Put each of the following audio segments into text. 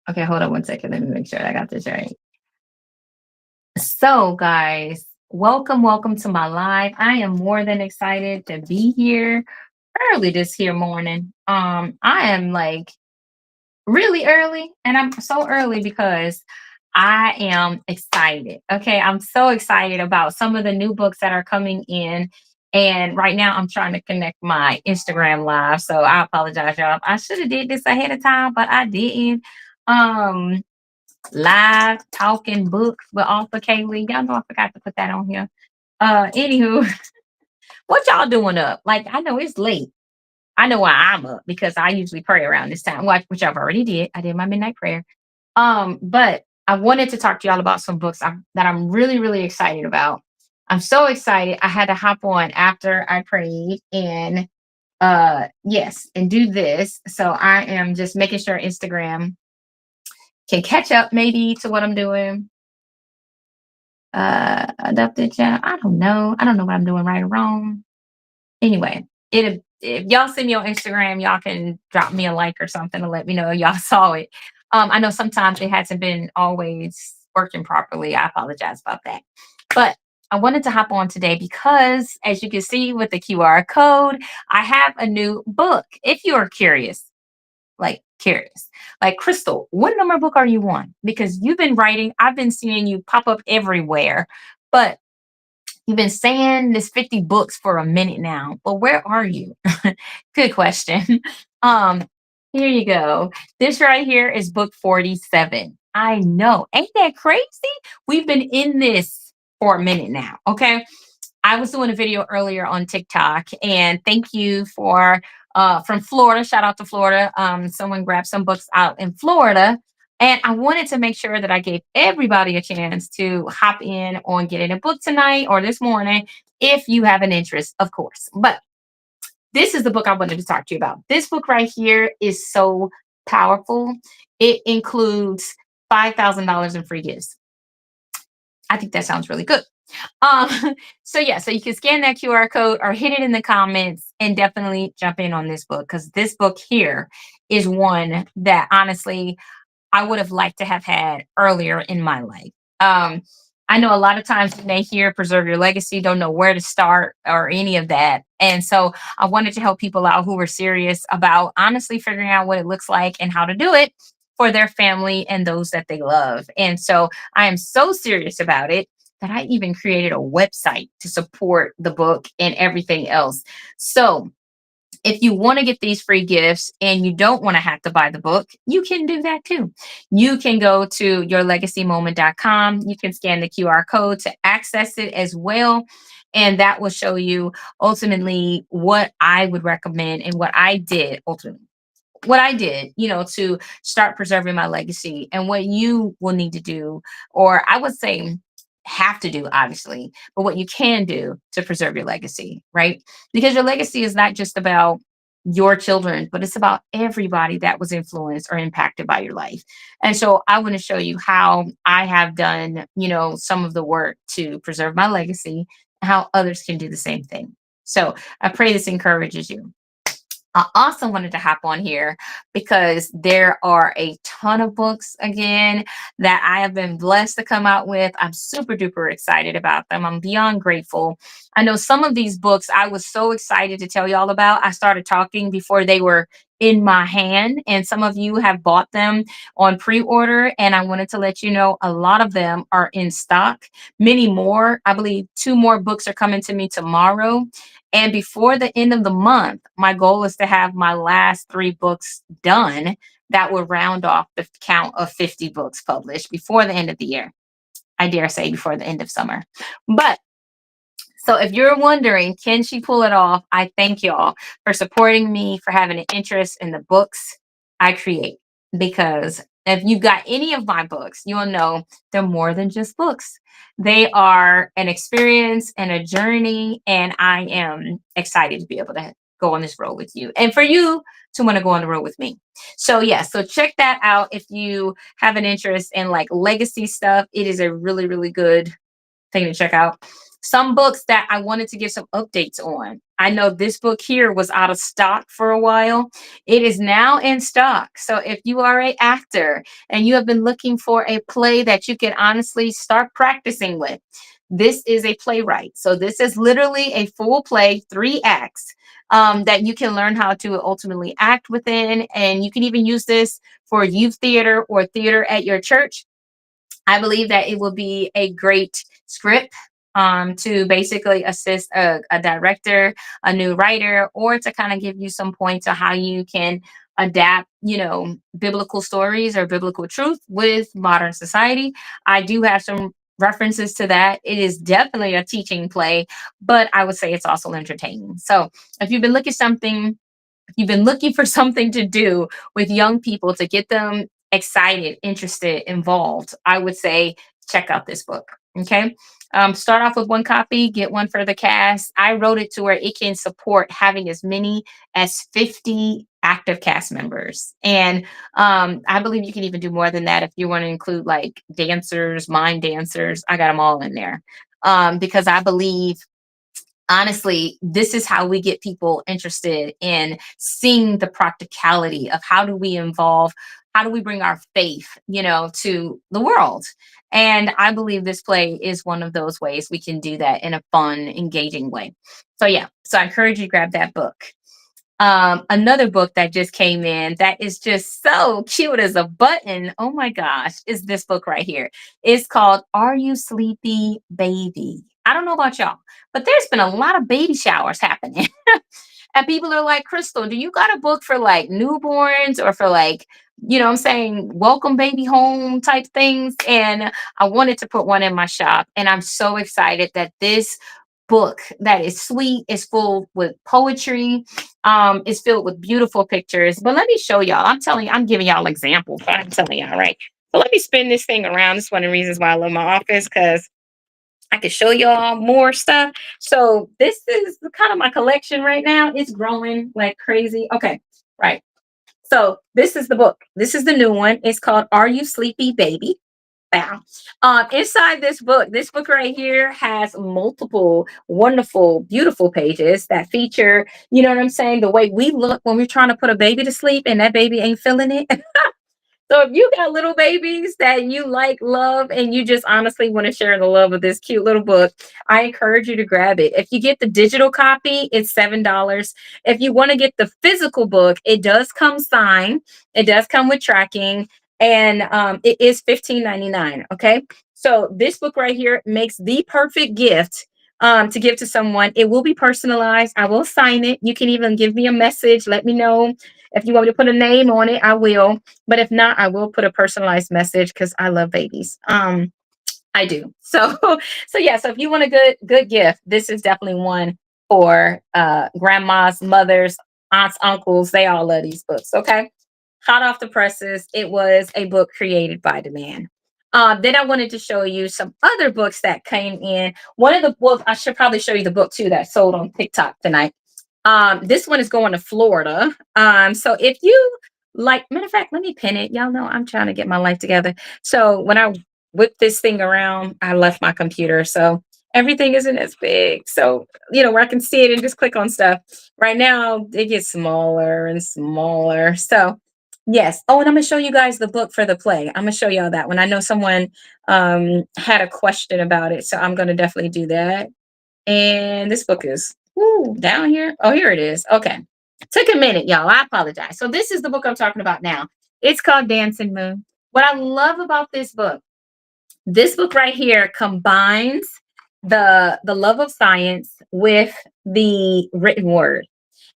Okay, hold on one second. Let me make sure I got this right. So, guys, welcome to my live. I am more than excited to be here early this here morning. I am like really early, and I'm so early because I am excited. Okay, I'm so excited about some of the new books that are coming in. And right now I'm trying to connect my Instagram live. So I apologize, y'all. I should have did this ahead of time, but I didn't. Um Live talking books with Arthur Kaylee. Y'all know I forgot to put that on here. Anywho, what y'all doing up? Like, I know it's late. I know why I'm up because I usually pray around this time, which I've already did. I did my midnight prayer. But I wanted to talk to y'all about some books that I'm really, really excited about. I'm so excited. I had to hop on after I prayed and yes, and do this. So I am just making sure Instagram can catch up maybe to what I'm doing. Adopted child. I don't know. I don't know what I'm doing right or wrong. Anyway, it if y'all see me on Instagram, y'all can drop me a like or something to let me know y'all saw it. I know sometimes it hasn't been always working properly. I apologize about that. But I wanted to hop on today because, as you can see with the QR code, I have a new book. If you are curious, like curious, like Crystal, what number book are you on? Because you've been writing, I've been seeing you pop up everywhere, but you've been saying this 50 books for a minute now, but where are you? Good question. Um, Here you go. This right here is book 47. I know. Ain't that crazy? We've been in this for a minute now. Okay. I was doing a video earlier on TikTok, and thank you for from Florida. Shout out to Florida. Someone grabbed some books out in Florida, and I wanted to make sure that I gave everybody a chance to hop in on getting a book tonight or this morning, if you have an interest, of course. But this is the book I wanted to talk to you about. This book right here is so powerful. It includes $5,000 in free gifts. I think that sounds really good. Um, so yeah, so you can scan that QR code or hit it in the comments and definitely jump in on this book because this book here is one that honestly I would have liked to have had earlier in my life. Um, I know a lot of times when they hear preserve your legacy, don't know where to start or any of that. And so I wanted to help people out who were serious about honestly figuring out what it looks like and how to do it for their family and those that they love. And so I am so serious about it that I even created a website to support the book and everything else. So if you want to get these free gifts and you don't want to have to buy the book, you can do that too. You can go to yourlegacymoment.com. You can scan the QR code to access it as well. And that will show you ultimately what I would recommend and what I did ultimately. What I did, to start preserving my legacy and what you will need to do, or I would say have to do, obviously, but what you can do to preserve your legacy, right? Because your legacy is not just about your children, but it's about everybody that was influenced or impacted by your life. And so I want to show you how I have done, some of the work to preserve my legacy, how others can do the same thing. So I pray this encourages you. I also wanted to hop on here because there are a ton of books again that I have been blessed to come out with. I'm super duper excited about them. I'm beyond grateful. I know some of these books I was so excited to tell y'all about. I started talking before they were in my hand, and some of you have bought them on pre order. And I wanted to let you know a lot of them are in stock. Many more, I believe, two more books are coming to me tomorrow. And before the end of the month, my goal is to have my last three books done that will round off the count of 50 books published before the end of the year. I dare say before the end of summer. But so if you're wondering, can she pull it off? I thank y'all for supporting me, for having an interest in the books I create. Because if you got any of my books, you'll know they're more than just books. They are an experience and a journey, and I am excited to be able to go on this road with you and for you to want to go on the road with me. So yeah, so check that out if you have an interest in like legacy stuff. It is a really, really good thing to check out. Some books that I wanted to give some updates on. I know this book here was out of stock for a while. It is now in stock. So if you are a actor and you have been looking for a play that you can honestly start practicing with, this is a playwright. So this is literally a full play, 3 acts, that you can learn how to ultimately act within. And you can even use this for youth theater or theater at your church. I believe that it will be a great script, to basically assist a director, a new writer, or to kind of give you some points on how you can adapt, biblical stories or biblical truth with modern society. I do have some references to that. It is definitely a teaching play, but I would say it's also entertaining. So if you've been looking for something to do with young people to get them excited, interested, involved, I would say check out this book. Okay. Start off with one copy, get one for the cast. I wrote it to where it can support having as many as 50 active cast members. And I believe you can even do more than that if you want to include like dancers, mime dancers. I got them all in there, because I believe honestly, this is how we get people interested in seeing the practicality of how do we bring our faith, to the world. And I believe this play is one of those ways we can do that in a fun, engaging way. So, yeah, so I encourage you to grab that book. Another book that just came in that is just so cute as a button. Oh my gosh, is this book right here. It's called Are You Sleepy Baby? I don't know about y'all, but there's been a lot of baby showers happening. And people are like, Crystal, do you got a book for like newborns or for like, what I'm saying, welcome baby home type things? And I wanted to put one in my shop. And I'm so excited that this book that is sweet, is full with poetry, is filled with beautiful pictures. But let me show y'all. I'm telling you, I'm giving y'all examples. But I'm telling y'all, right? So let me spin this thing around. This is one of the reasons why I love my office, because I can show y'all more stuff. So this is kind of my collection right now. It's growing like crazy. Okay, right. So this is the book. This is the new one. It's called Are You Sleepy Baby? Wow. Inside this book right here has multiple wonderful, beautiful pages that feature, you know what I'm saying, the way we look when we're trying to put a baby to sleep and that baby ain't feeling it. So if you got little babies that you like, love, and you just honestly want to share the love of this cute little book, I encourage you to grab it. If you get the digital copy, it's $7. If you want to get the physical book, it does come signed. It does come with tracking, and it is $15.99. Okay, so this book right here makes the perfect gift. To give to someone. It will be personalized. I will sign it. You can even give me a message. Let me know if you want me to put a name on it. I will. But if not, I will put a personalized message because I love babies. I do. So so yeah, so if you want a good gift, this is definitely one for grandmas, mothers, aunts, uncles. They all love these books. Okay. Hot off the presses, it was a book created by the man. Then I wanted to show you some other books that came in. One of the books, I should probably show you the book too that sold on TikTok tonight. This one is going to Florida. So if you like, matter of fact, let me pin it. Y'all know I'm trying to get my life together. So when I whip this thing around, I left my computer. So everything isn't as big. So, where I can see it and just click on stuff. Right now, it gets smaller and smaller. So, yes. Oh, and I'm going to show you guys the book for the play. I'm going to show y'all that one. I know someone had a question about it. So I'm going to definitely do that. And this book is down here. Oh, here it is. Okay. Took a minute, y'all. I apologize. So this is the book I'm talking about now. It's called Dancing Moon. What I love about this book right here combines the love of science with the written word.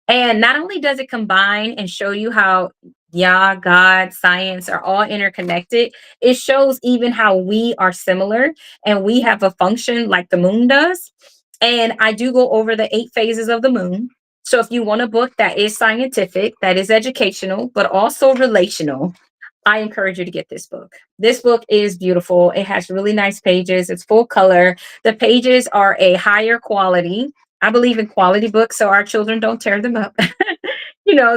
And not only does it combine and show you how Yah, God, science are all interconnected, it shows even how we are similar and we have a function like the moon does. And I do go over the 8 phases of the moon. So if you want a book that is scientific, that is educational, but also relational, I encourage you to get this book. This book is beautiful. It has really nice pages. It's full color. The pages are a higher quality. I believe in quality books so our children don't tear them up,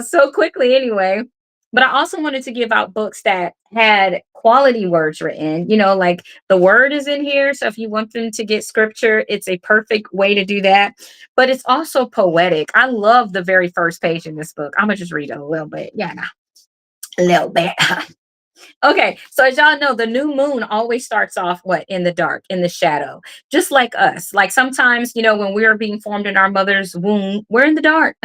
so quickly anyway. But I also wanted to give out books that had quality words written, like the word is in here. So if you want them to get scripture, it's a perfect way to do that. But it's also poetic. I love the very first page in this book. I'm going to just read it a little bit. Yeah, nah, a little bit. Okay, so as y'all know, the new moon always starts off what, in the dark, in the shadow, just like us. Like sometimes, when we are being formed in our mother's womb, we're in the dark.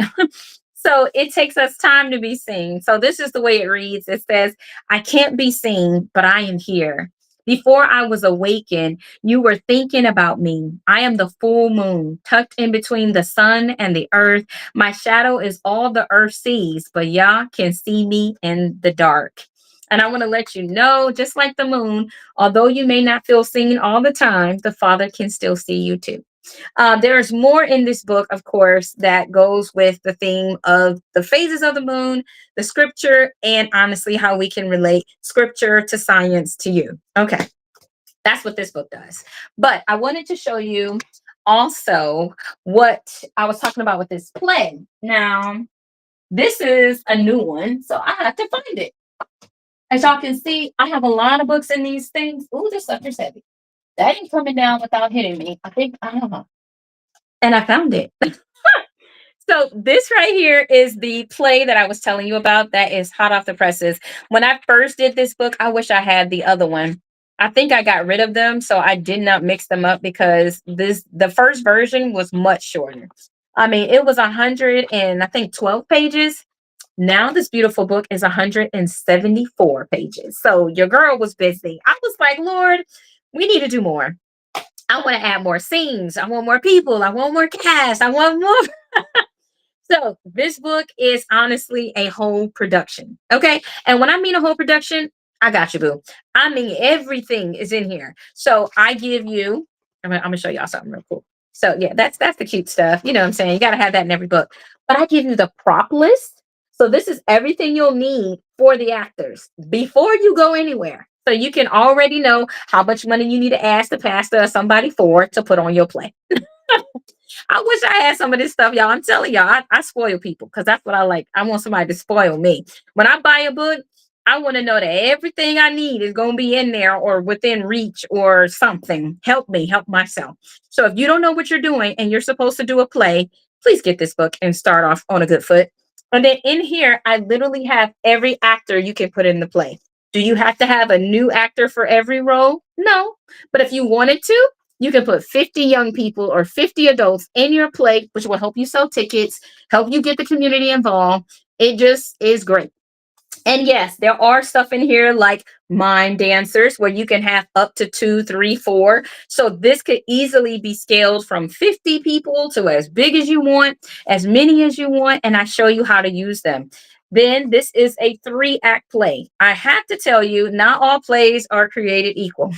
So it takes us time to be seen. So this is the way it reads. It says, I can't be seen, but I am here. Before I was awakened, you were thinking about me. I am the full moon, tucked in between the sun and the earth. My shadow is all the earth sees, but Yah can see me in the dark. And I want to let you know, just like the moon, although you may not feel seen all the time, the Father can still see you too. There's more in this book, of course, that goes with the theme of the phases of the moon, the scripture, and honestly, how we can relate scripture to science to you. Okay, that's what this book does. But I wanted to show you also what I was talking about with this play. Now, this is a new one, so I have to find it. As y'all can see, I have a lot of books in these things. Ooh, this stuff is heavy. That ain't coming down without hitting me. I think I don't know. And I found it. So this right here is the play that I was telling you about that is hot off the presses. When I first did this book, I wish I had the other one. I think I got rid of them, so I did not mix them up because the first version was much shorter. I mean, it was 100 and I think 12 pages. Now this beautiful book is 174 pages. So your girl was busy. I was like, Lord, we need to do more. I want to add more scenes. I want more people. I want more cast. I want more. So this book is honestly a whole production. Okay. And when I mean a whole production, I got you, boo. I mean, everything is in here. So I give you, I'm gonna show y'all something real cool. So yeah, that's the cute stuff. You know what I'm saying? You gotta have that in every book. But I give you the prop list. So this is everything you'll need for the actors before you go anywhere. So you can already know how much money you need to ask the pastor or somebody for to put on your play. I wish I had some of this stuff, y'all. I'm telling y'all, I spoil people because that's what I like. I want somebody to spoil me. When I buy a book, I want to know that everything I need is going to be in there or within reach or something. Help me, help myself. So if you don't know what you're doing and you're supposed to do a play, please get this book and start off on a good foot. And then in here, I literally have every actor you can put in the play. Do you have to have a new actor for every role? No. But if you wanted to, you can put 50 young people or 50 adults in your play, which will help you sell tickets, help you get the community involved. It just is great. And yes, there are stuff in here like mime dancers where you can have up to two, three, four. So this could easily be scaled from 50 people to as big as you want, as many as you want. And I show you how to use them. Then this is a 3-act play. I have to tell you, not all plays are created equal.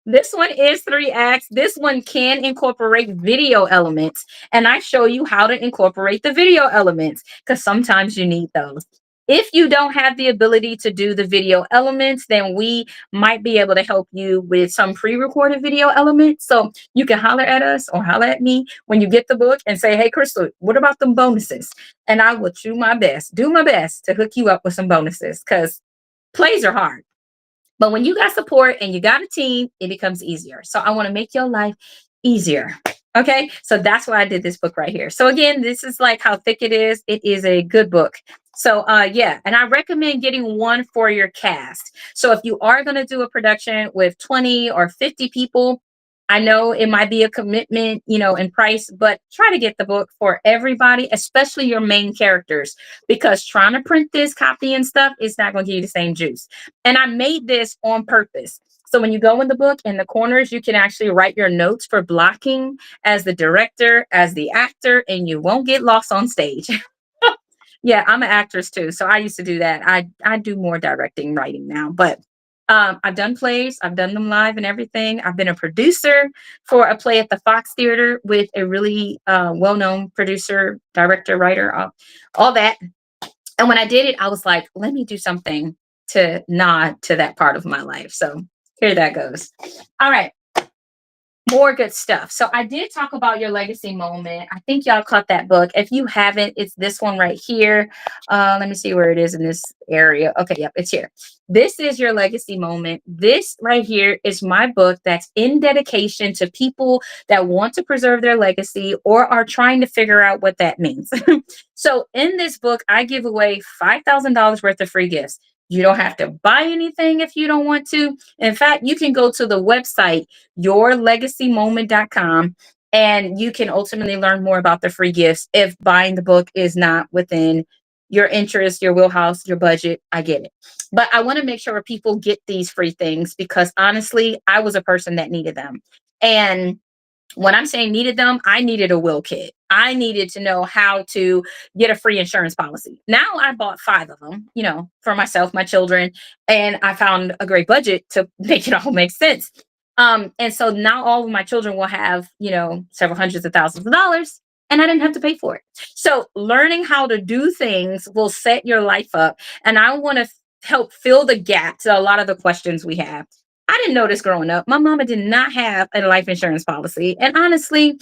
This one is 3 acts. This one can incorporate video elements. And I show you how to incorporate the video elements because sometimes you need those. If you don't have the ability to do the video elements, then we might be able to help you with some pre recorded video elements. So you can holler at us or holler at me when you get the book and say, hey, Crystal, what about them bonuses? And I will do my best to hook you up with some bonuses because plays are hard. But when you got support and you got a team, it becomes easier. So I want to make your life easier. Okay. So that's why I did this book right here. So again, this is like how thick it is. It is a good book. So yeah, and I recommend getting one for your cast. So if you are going to do a production with 20 or 50 people, I know it might be a commitment, in price, but try to get the book for everybody, especially your main characters, because trying to print this copy and stuff is not going to give you the same juice. And I made this on purpose. So when you go in the book, in the corners, you can actually write your notes for blocking as the director, as the actor, and you won't get lost on stage. Yeah, I'm an actress too. So I used to do that. I do more directing writing now, but I've done plays, I've done them live and everything. I've been a producer for a play at the Fox Theater with a really well-known producer, director, writer, all that. And when I did it, I was like, let me do something to nod to that part of my life. So here that goes. All right. More good stuff. So I did talk about your legacy moment. I think y'all caught that book. If you haven't, it's this one right here. Let me see where it is in this area. Okay, yep, it's here. This is your legacy moment. This right here is my book that's in dedication to people that want to preserve their legacy or are trying to figure out what that means. So in this book, I give away $5,000 worth of free gifts. You don't have to buy anything if you don't want to. In fact, you can go to the website yourlegacymoment.com and you can ultimately learn more about the free gifts if buying the book is not within your interest, your wheelhouse, your budget. I get it. But I want to make sure people get these free things because honestly, I was a person that needed them. And when I'm saying needed them, I needed a will kit. I needed to know how to get a free insurance policy. Now I bought five of them, for myself, my children, and I found a great budget to make it all make sense. And so now all of my children will have, several hundreds of thousands of dollars, and I didn't have to pay for it. So learning how to do things will set your life up. And I want to help fill the gap to a lot of the questions we have. I didn't know this growing up. My mama did not have a life insurance policy. And honestly,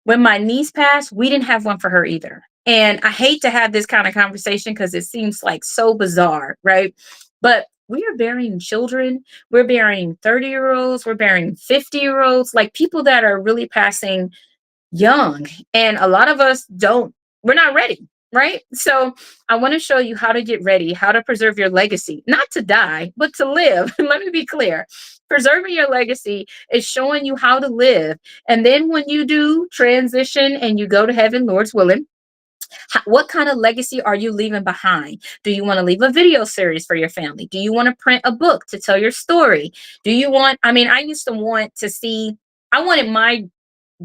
when my niece passed, we didn't have one for her either. And I hate to have this kind of conversation because it seems like so bizarre, right? But we are burying children, we're burying 30-year-olds, we're burying 50-year-olds, like people that are really passing young. And a lot of us we're not ready, right? So I want to show you how to get ready, how to preserve your legacy, not to die, but to live. Let me be clear. Preserving your legacy is showing you how to live. And then when you do transition and you go to heaven, Lord's willing, what kind of legacy are you leaving behind? Do you want to leave a video series for your family? Do you want to print a book to tell your story? I used to want to see, I wanted my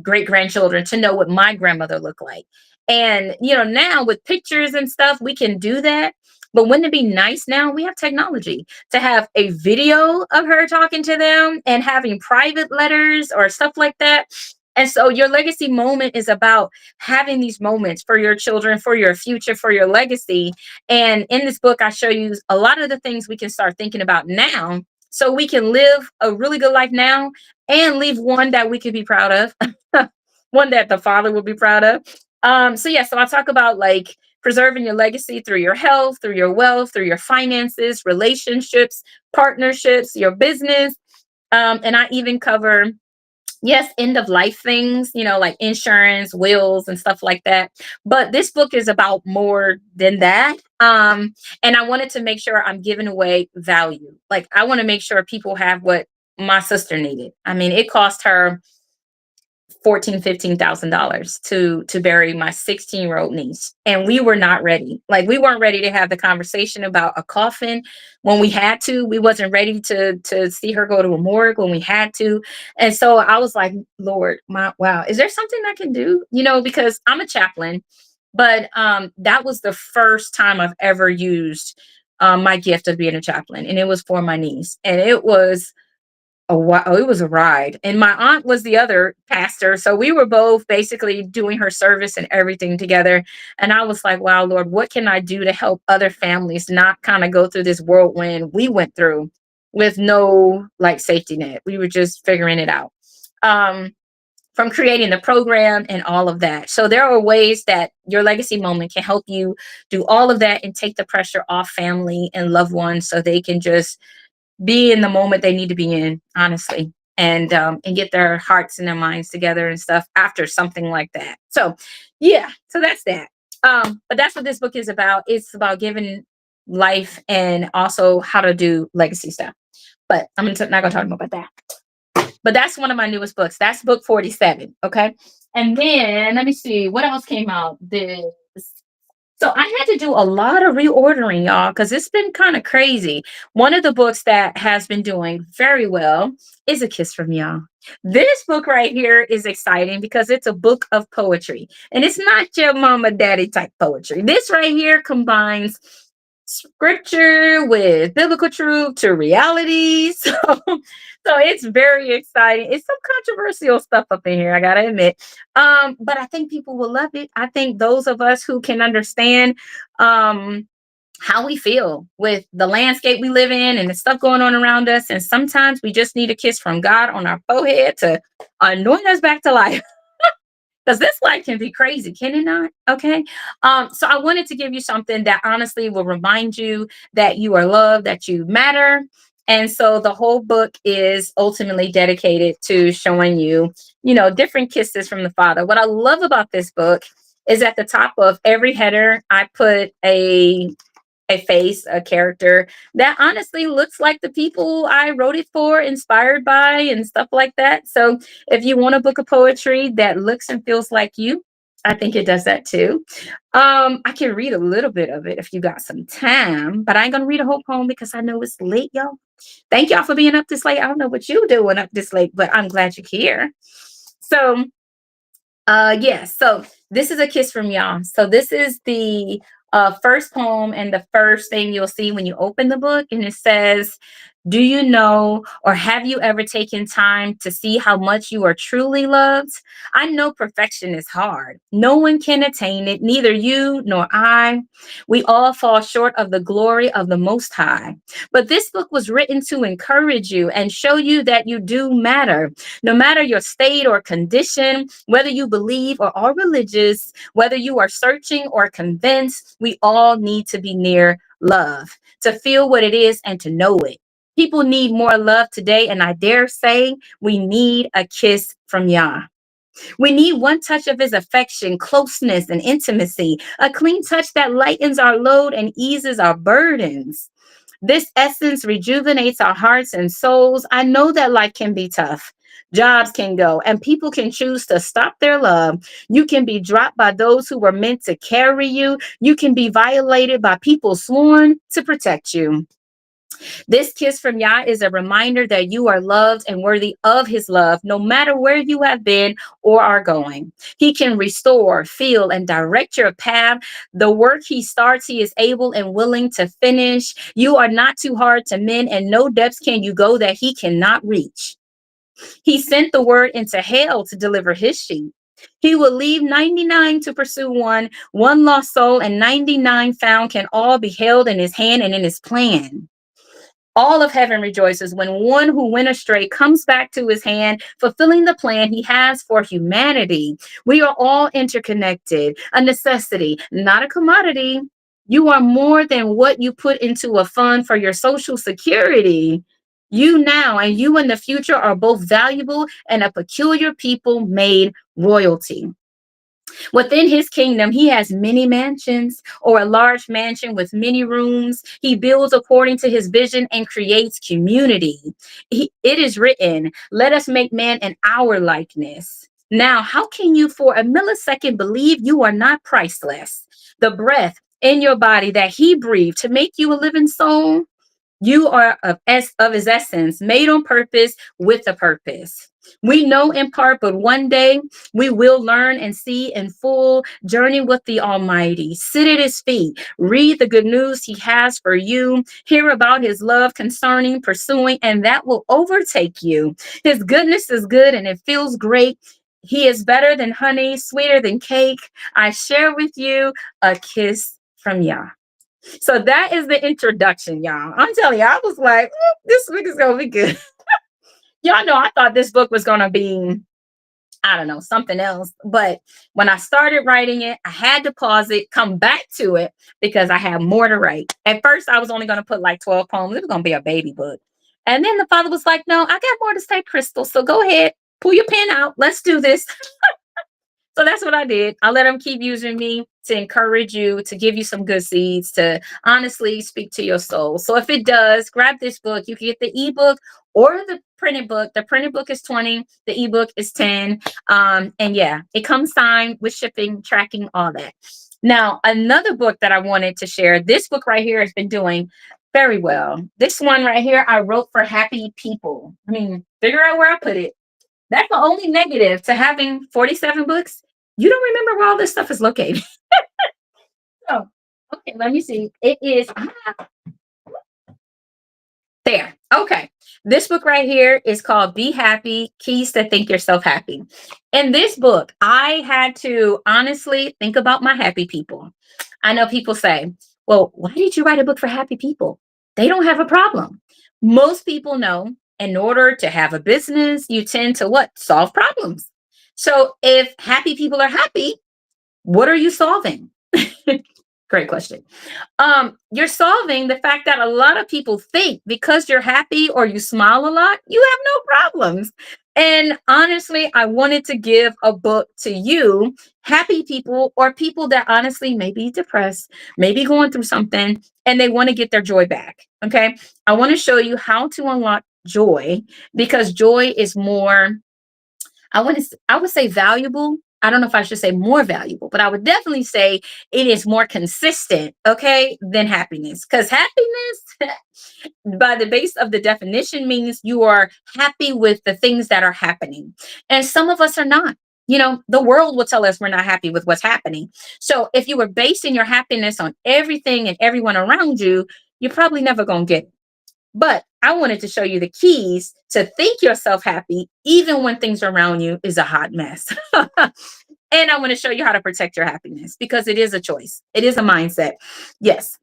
great grandchildren to know what my grandmother looked like. And, now with pictures and stuff, we can do that. But wouldn't it be nice now? We have technology to have a video of her talking to them and having private letters or stuff like that. And so your legacy moment is about having these moments for your children, for your future, for your legacy. And in this book, I show you a lot of the things we can start thinking about now so we can live a really good life now and leave one that we could be proud of, one that the father will be proud of. So I'll talk about like preserving your legacy through your health, through your wealth, through your finances, relationships, partnerships, your business. And I even cover, yes, end of life things, like insurance, wills, and stuff like that. But this book is about more than that. And I wanted to make sure I'm giving away value. Like, I want to make sure people have what my sister needed. I mean, it cost her 15,000 dollars to bury my 16-year-old niece, and we were not ready. Like, we weren't ready to have the conversation about a coffin when we had to. We wasn't ready to see her go to a morgue when we had to. And so I was like, Lord, wow, is there something I can do? Because I'm a chaplain, but that was the first time I've ever used my gift of being a chaplain, and it was for my niece, and it was it was a ride. And my aunt was the other pastor. So we were both basically doing her service and everything together. And I was like, wow, Lord, what can I do to help other families not kind of go through this whirlwind we went through with no like safety net? We were just figuring it out. From creating the program and all of that. So there are ways that your legacy moment can help you do all of that and take the pressure off family and loved ones so they can just be in the moment they need to be in, honestly, and get their hearts and their minds together and stuff after something like that. So yeah, so that's that. But that's what this book is about. It's about giving life and also how to do legacy stuff. But not gonna talk more about that. But that's one of my newest books. That's book 47. Okay. And then let me see what else came out. This so I had to do a lot of reordering, y'all, because it's been kind of crazy. One of the books that has been doing very well is A Kiss from Y'all. This book right here is exciting because it's a book of poetry. And it's not your mama daddy type poetry. This right here combines scripture with biblical truth to reality. So it's very exciting. It's some controversial stuff up in here, I gotta admit. But I think people will love it. I think those of us who can understand um how we feel with the landscape we live in and the stuff going on around us. And sometimes we just need a kiss from God on our forehead to anoint us back to life. Because this life can be crazy, can it not? Okay. So I wanted to give you something that honestly will remind you that you are loved, that you matter. And so the whole book is ultimately dedicated to showing you, different kisses from the Father. What I love about this book is at the top of every header, I put a face, a character that honestly looks like the people I wrote it for, inspired by, and stuff like that. So if you want a book of poetry that looks and feels like you, I think it does that too. I can read a little bit of it if you got some time, but I ain't gonna read a whole poem because I know it's late, y'all. Thank y'all for being up this late. I don't know what you doing up this late, but I'm glad you're here. So yes. So this is a kiss from y'all. So this is the first poem and the first thing you'll see when you open the book, and it says, "Do you know, or have you ever taken time to see how much you are truly loved? I know perfection is hard. No one can attain it, neither you nor I. We all fall short of the glory of the Most High. But this book was written to encourage you and show you that you do matter. No matter your state or condition, whether you believe or are religious, whether you are searching or convinced, we all need to be near love, to feel what it is and to know it. People need more love today, and I dare say we need a kiss from Yah. We need one touch of his affection, closeness, and intimacy, a clean touch that lightens our load and eases our burdens. This essence rejuvenates our hearts and souls. I know that life can be tough. Jobs can go, and people can choose to stop their love. You can be dropped by those who were meant to carry you. You can be violated by people sworn to protect you. This kiss from Yah is a reminder that you are loved and worthy of his love, no matter where you have been or are going. He can restore, feel, and direct your path. The work he starts, he is able and willing to finish. You are not too hard to mend, and no depths can you go that he cannot reach. He sent the word into hell to deliver his sheep. He will leave 99 to pursue one lost soul, and 99 found can all be held in his hand and in his plan. All of heaven rejoices when one who went astray comes back to his hand, fulfilling the plan he has for humanity. We are all interconnected, a necessity, not a commodity. You are more than what you put into a fund for your social security. You now and you in the future are both valuable and a peculiar people made royalty. Within his kingdom, he has many mansions, or a large mansion with many rooms. He builds according to his vision and creates community. It is written, "Let us make man in our likeness." Now, how can you for a millisecond believe you are not priceless? The breath in your body that he breathed to make you a living soul, you are of his essence, made on purpose with a purpose. We know in part, but one day we will learn and see in full. Journey with the Almighty. Sit at his feet. Read the good news he has for you. Hear about his love concerning, pursuing, and that will overtake you. His goodness is good and it feels great. He is better than honey, sweeter than cake. I share with you a kiss from Yah. So that is the introduction, y'all. I'm telling you, I was like, this book is gonna be good. Y'all know I thought this book was gonna be, I don't know, something else. But when I started writing it, I had to pause it, come back to it because I had more to write. At first, I was only gonna put like 12 poems. It was gonna be a baby book. And then the father was like, no, I got more to say, Crystal. So go ahead, pull your pen out. Let's do this. So that's what I did. I let them keep using me to encourage you, to give you some good seeds, to honestly speak to your soul. So if it does, grab this book. You can get the ebook or the printed book. The printed book is 20, the ebook is 10. And yeah, it comes signed with shipping, tracking, all that. Now, another book that I wanted to share, this book right here has been doing very well. This one right here, I wrote for happy people. I mean, figure out where I put it. That's the only negative to having 47 books. You don't remember where all this stuff is located. Oh, okay, let me see. It is there. Okay. This book right here is called Be Happy, Keys to Think Yourself Happy. In this book, I had to honestly think about my happy people. I know people say, Well, why did you write a book for happy people? They don't have a problem. Most people know in order to have a business, you tend to what? Solve problems. So if happy people are happy, what are you solving? Great question. You're solving the fact that a lot of people think because you're happy or you smile a lot, you have no problems. And honestly, I wanted to give a book to you, happy people or people that honestly may be depressed, maybe going through something, and they want to get their joy back. Okay. I want to show you how to unlock joy because joy is more I would say valuable. I don't know if I should say more valuable, but I would definitely say it is more consistent, okay, than happiness. Because happiness, by the base of the definition, means you are happy with the things that are happening. And some of us are not. You know, the world will tell us we're not happy with what's happening. So if you were basing your happiness on everything and everyone around you, you're probably never going to get it. But I wanted to show you the keys to think yourself happy, even when things around you is a hot mess. And I want to show you how to protect your happiness because it is a choice, it is a mindset. Yes.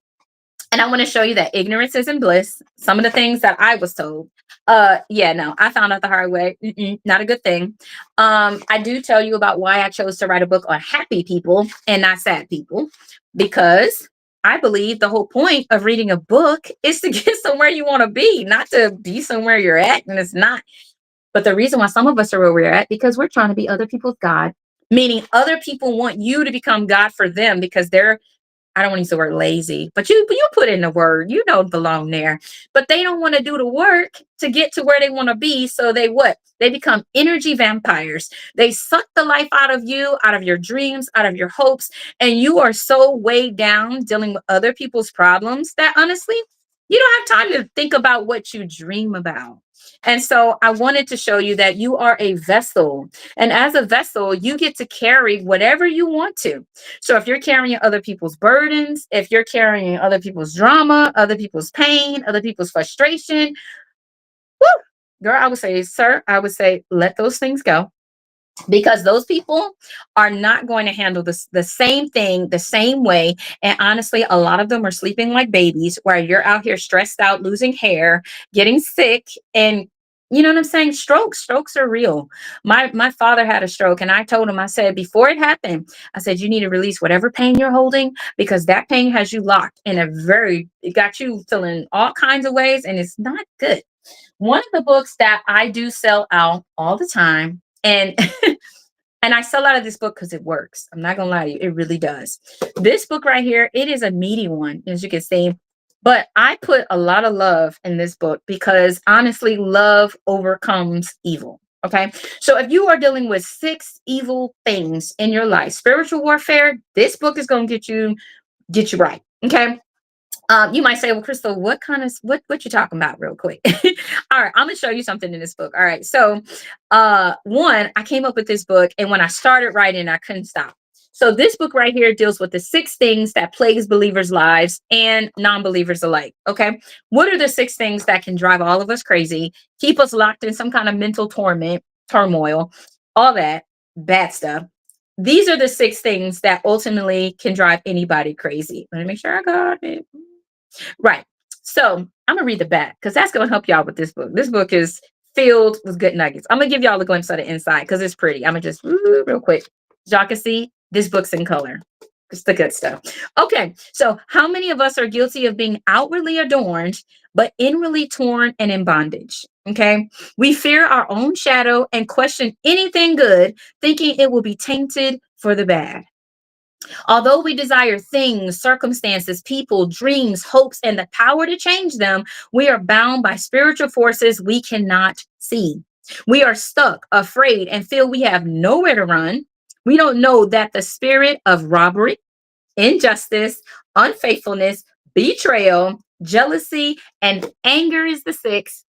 And I want to show you that ignorance isn't bliss. Some of the things that I was told. Yeah, no, I found out the hard way. Not a good thing. I do tell you about why I chose to write a book on happy people and not sad people, because I believe the whole point of reading a book is to get somewhere you want to be, not to be somewhere you're at, and it's not. But the reason why some of us are where we're at because we're trying to be other people's God, meaning other people want you to become God for them because they're I don't want to use the word lazy, but you put in the word, you don't belong there. But they don't want to do the work to get to where they want to be. So they what? They become energy vampires. They suck the life out of you, out of your dreams, out of your hopes, and you are so weighed down dealing with other people's problems that honestly, you don't have time to think about what you dream about. And so I wanted to show you that you are a vessel. And as a vessel, you get to carry whatever you want to. So if you're carrying other people's burdens, if you're carrying other people's drama, other people's pain, other people's frustration, woo, girl, I would say, sir, I would say, let those things go because those people are not going to handle the same thing the same way. And honestly, a lot of them are sleeping like babies, where you're out here stressed out, losing hair, getting sick, and you know what I'm saying? Strokes are real. My father had a stroke, and I told him, I said, before it happened, I said, you need to release whatever pain you're holding because that pain has you locked in a it got you feeling all kinds of ways, and it's not good. One of the books that I do sell out all the time, and and I sell out of this book because it works. I'm not gonna lie to you, it really does. This book right here, it is a meaty one, as you can see. But I put a lot of love in this book because honestly, love overcomes evil. Okay. So if you are dealing with six evil things in your life, spiritual warfare, this book is gonna get you right. Okay. You might say, well, Crystal, what kind of what you talking about real quick? All right, I'm gonna show you something in this book. All right. So one, I came up with this book, and when I started writing, I couldn't stop. So this book right here deals with the six things that plagues believers' lives and non-believers alike. Okay. What are the six things that can drive all of us crazy, keep us locked in some kind of mental torment, turmoil, all that bad stuff? These are the six things that ultimately can drive anybody crazy. Let me make sure I got it. Right. So I'm gonna read the back because that's gonna help y'all with this book. This book is filled with good nuggets. I'm gonna give y'all a glimpse of the inside because it's pretty. I'm gonna just real quick. Y'all can see this book's in color. It's the good stuff. Okay, so how many of us are guilty of being outwardly adorned but inwardly torn and in bondage? Okay, we fear our own shadow and question anything good, thinking it will be tainted for the bad. Although we desire things, circumstances, people, dreams, hopes, and the power to change them, we are bound by spiritual forces we cannot see. We are stuck, afraid, and feel we have nowhere to run. We don't know that the spirit of robbery, injustice, unfaithfulness, betrayal, jealousy, and anger is the sixth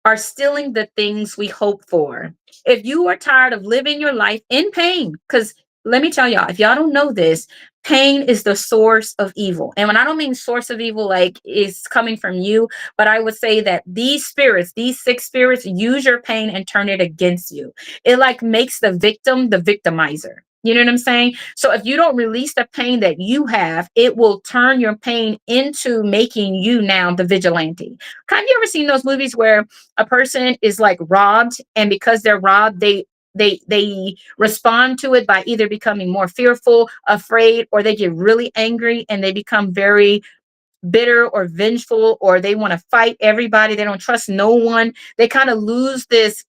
are stealing the things we hope for. If you are tired of living your life in pain, because let me tell y'all, if y'all don't know this, pain is the source of evil. And when I don't mean source of evil, like it's coming from you, but I would say that these spirits, these six spirits, use your pain and turn it against you. It like makes the victim the victimizer. You know what I'm saying? So if you don't release the pain that you have, it will turn your pain into making you now the vigilante. Have you ever seen those movies where a person is like robbed, and because they're robbed, they respond to it by either becoming more fearful, afraid, or they get really angry and they become very bitter or vengeful, or they want to fight everybody. They don't trust no one. They kind of lose this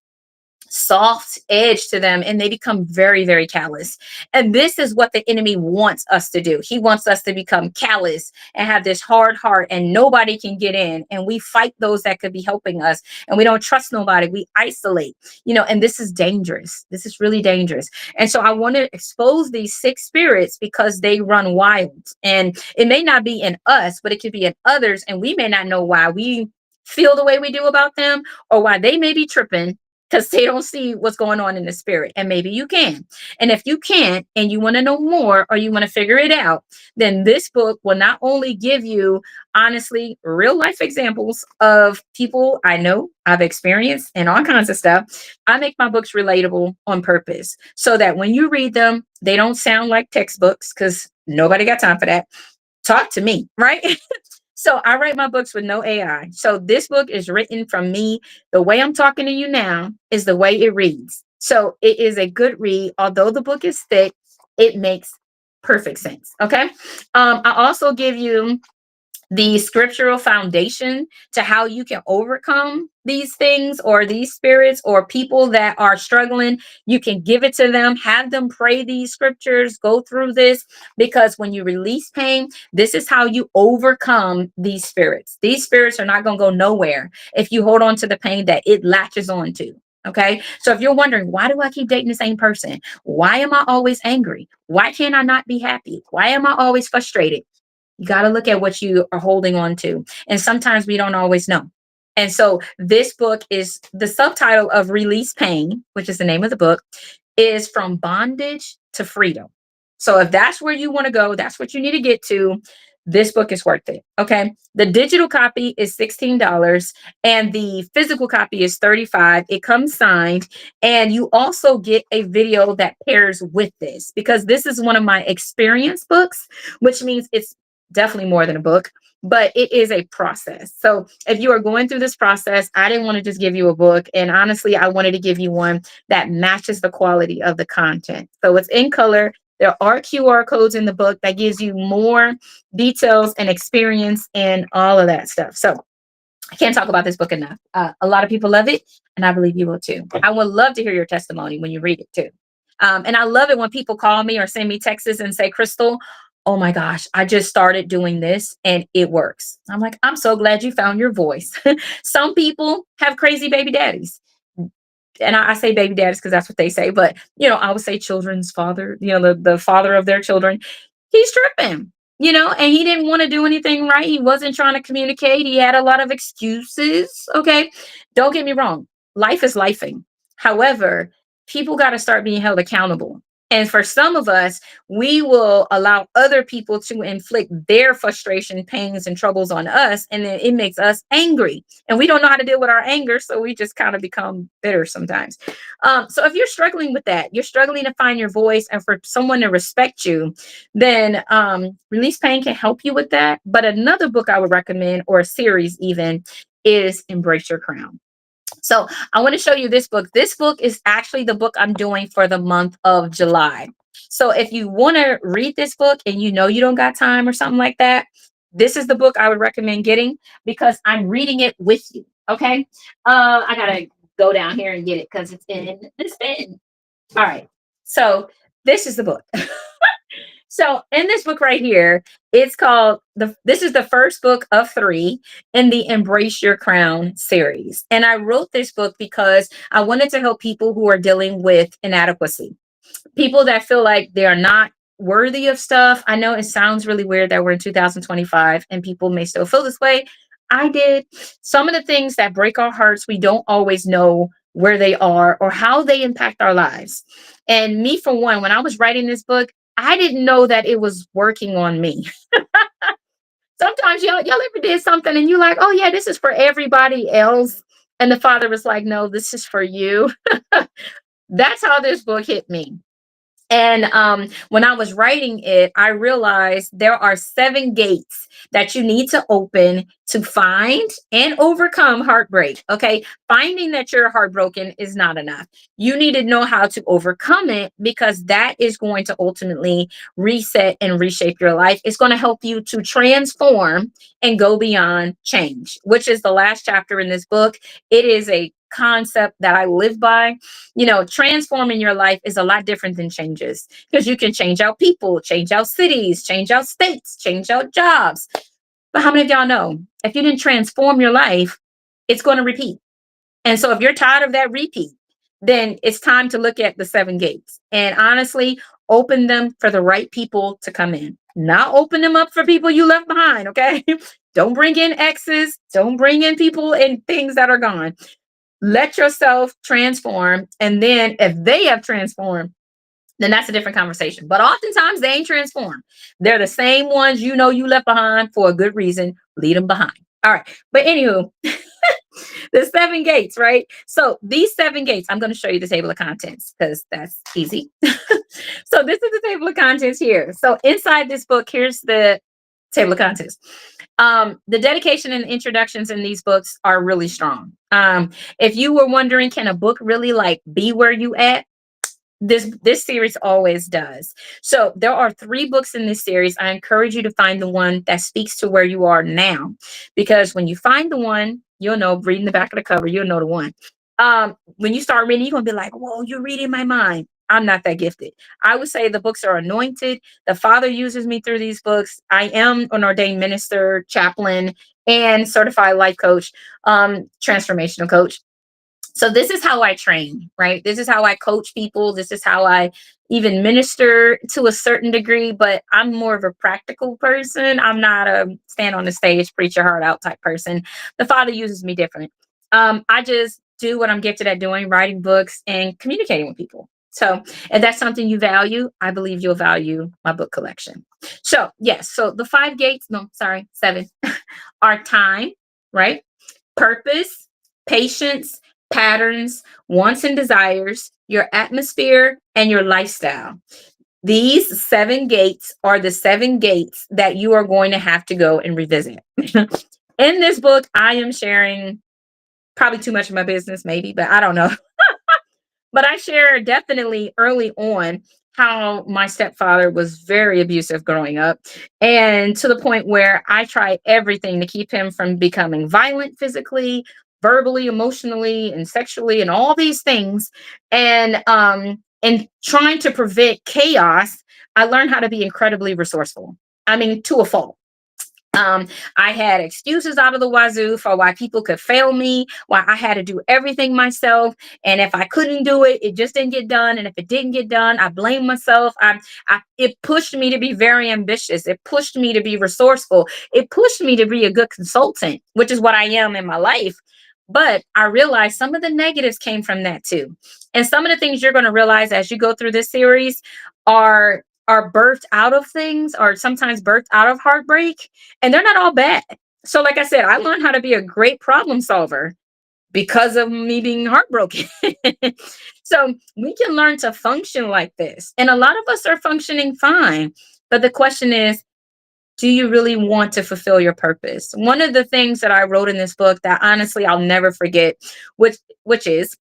soft edge to them and they become very, very callous. And this is what the enemy wants us to do. He wants us to become callous and have this hard heart, and nobody can get in. And we fight those that could be helping us, and we don't trust nobody. We isolate, and this is dangerous. This is really dangerous. And so I want to expose these sick spirits because they run wild. And it may not be in us, but it could be in others. And we may not know why we feel the way we do about them, or why they may be tripping because they don't see what's going on in the spirit. And maybe you can. And if you can't and you want to know more or you want to figure it out, then this book will not only give you, honestly, real life examples of people I know, I've experienced, and all kinds of stuff. I make my books relatable on purpose so that when you read them, they don't sound like textbooks because nobody got time for that. Talk to me, right? So I write my books with no AI. So this book is written from me. The way I'm talking to you now is the way it reads. So it is a good read. Although the book is thick, it makes perfect sense. Okay. I also give you the scriptural foundation to how you can overcome these things or these spirits or people that are struggling. You can give it to them, have them pray these scriptures, go through this, because when you release pain, this is how you overcome these spirits. These spirits are not going to go nowhere if you hold on to the pain that it latches on to. Okay. So if you're wondering, why do I keep dating the same person? Why am I always angry? Why can't I not be happy? Why am I always frustrated? You got to look at what you are holding on to. And sometimes we don't always know. And so this book is the subtitle of Release Pain, which is the name of the book, is From Bondage to Freedom. So if that's where you want to go, that's what you need to get to. This book is worth it. Okay. The digital copy is $16 and the physical copy is $35. It comes signed, and you also get a video that pairs with this because this is one of my experience books, which means it's definitely more than a book, but it is a process. So if you are going through this process, I didn't want to just give you a book. And honestly, I wanted to give you one that matches the quality of the content. So it's in color. There are QR codes in the book that gives you more details and experience and all of that stuff. So I can't talk about this book enough. A lot of people love it, and I believe you will too. I would love to hear your testimony when you read it too. And I love it when people call me or send me texts and say, Crystal, oh my gosh, I just started doing this and it works. I'm like, I'm so glad you found your voice. Some people have crazy baby daddies. And I say baby daddies because that's what they say. But, I would say children's father, the father of their children. He's tripping, and he didn't want to do anything right. He wasn't trying to communicate. He had a lot of excuses. Okay. Don't get me wrong. Life is lifing. However, people got to start being held accountable. And for some of us, we will allow other people to inflict their frustration, pains, and troubles on us. And then it makes us angry. And we don't know how to deal with our anger. So we just kind of become bitter sometimes. So if you're struggling with that, you're struggling to find your voice and for someone to respect you, then Release Pain can help you with that. But another book I would recommend, or a series even, is Embrace Your Crown. So I want to show you this book. This book is actually the book I'm doing for the month of July. So if you want to read this book and you don't got time or something like that, this is the book I would recommend getting because I'm reading it with you. Okay. I gotta go down here and get it because it's in this bin. All right. So this is the book. So in this book right here, it's called this is the first book of 3 in the Embrace Your Crown series. And I wrote this book because I wanted to help people who are dealing with inadequacy. People that feel like they are not worthy of stuff. I know it sounds really weird that we're in 2025 and people may still feel this way. I did. Some of the things that break our hearts, we don't always know where they are or how they impact our lives. And me, for one, when I was writing this book, I didn't know that it was working on me. Sometimes y'all ever did something and you're like, oh yeah, this is for everybody else. And the Father was like, no, this is for you. That's how this book hit me. And when I was writing it, I realized there are 7 gates that you need to open to find and overcome heartbreak. Okay. Finding that you're heartbroken is not enough. You need to know how to overcome it, because that is going to ultimately reset and reshape your life. It's going to help you to transform and go beyond change, which is the last chapter in this book. It is a concept that I live by. Transforming your life is a lot different than changes, because you can change out people, change out cities, change out states, change out jobs. But how many of y'all know if you didn't transform your life, it's going to repeat? And so if you're tired of that repeat, then it's time to look at the 7 gates and honestly open them for the right people to come in. Not open them up for people you left behind, okay? Don't bring in exes, don't bring in people and things that are gone. Let yourself transform. And then if they have transformed, then that's a different conversation. But oftentimes they ain't transformed. They're the same ones you left behind for a good reason. Leave them behind. All right. But anywho, the 7 gates, right? So these 7 gates, I'm going to show you the table of contents because that's easy. So this is the table of contents here. So inside this book, here's the table of contents. The dedication and introductions in these books are really strong. If you were wondering, can a book really like be where you at? This series always does. So there are 3 books in this series. I encourage you to find the one that speaks to where you are now, because when you find the one, you'll know, reading the back of the cover, you'll know the one. When you start reading, you're gonna be like, whoa, you're reading my mind. I'm not that gifted. I would say the books are anointed. The Father uses me through these books. I am an ordained minister, chaplain, and certified life coach, transformational coach. So this is how I train, right? This is how I coach people. This is how I even minister to a certain degree, but I'm more of a practical person. I'm not a stand on the stage, preach your heart out type person. The Father uses me different. I just do what I'm gifted at doing, writing books and communicating with people. So if that's something you value, I believe you'll value my book collection. So yes, so the 5 gates, no, sorry, 7 are time, right? Purpose, patience, patterns, wants and desires, your atmosphere, and your lifestyle. These 7 gates are the 7 gates that you are going to have to go and revisit. In this book, I am sharing probably too much of my business, maybe, but I don't know. But I share definitely early on how my stepfather was very abusive growing up, and to the point where I tried everything to keep him from becoming violent physically, verbally, emotionally, and sexually, and all these things. And trying to prevent chaos, I learned how to be incredibly resourceful. I mean, to a fault. I had excuses out of the wazoo for why people could fail me, why I had to do everything myself. And if I couldn't do it, it just didn't get done. And if it didn't get done, I blamed myself. It pushed me to be very ambitious. It pushed me to be resourceful. It pushed me to be a good consultant, which is what I am in my life. But I realized some of the negatives came from that too. And some of the things you're going to realize as you go through this series are birthed out of things, or sometimes birthed out of heartbreak, and they're not all bad. So like I said, I learned how to be a great problem solver because of me being heartbroken. So we can learn to function like this, and a lot of us are functioning fine, but the question is, do you really want to fulfill your purpose? One of the things that I wrote in this book that honestly I'll never forget, which is,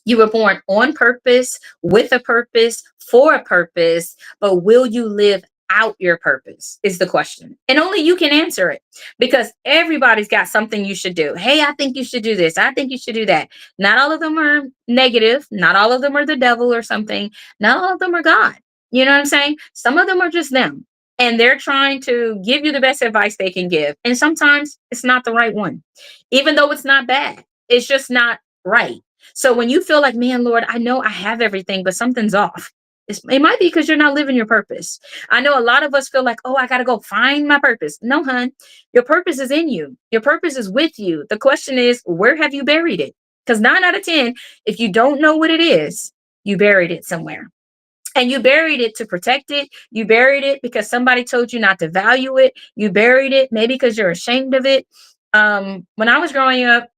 you were born on purpose, with a purpose, for a purpose, but will you live out your purpose? Is the question. And only you can answer it, because everybody's got something you should do. Hey, I think you should do this. I think you should do that. Not all of them are negative. Not all of them are the devil or something. Not all of them are God. You know what I'm saying? Some of them are just them. And they're trying to give you the best advice they can give. And sometimes it's not the right one, even though it's not bad. It's just not right. So when you feel like, man, Lord, I know I have everything, but something's off. It might be because you're not living your purpose. I know a lot of us feel like, oh, I got to go find my purpose. No, hun, your purpose is in you. Your purpose is with you. The question is, where have you buried it? Because 9 out of 10, if you don't know what it is, you buried it somewhere. And you buried it to protect it. You buried it because somebody told you not to value it. You buried it maybe because you're ashamed of it. When I was growing up,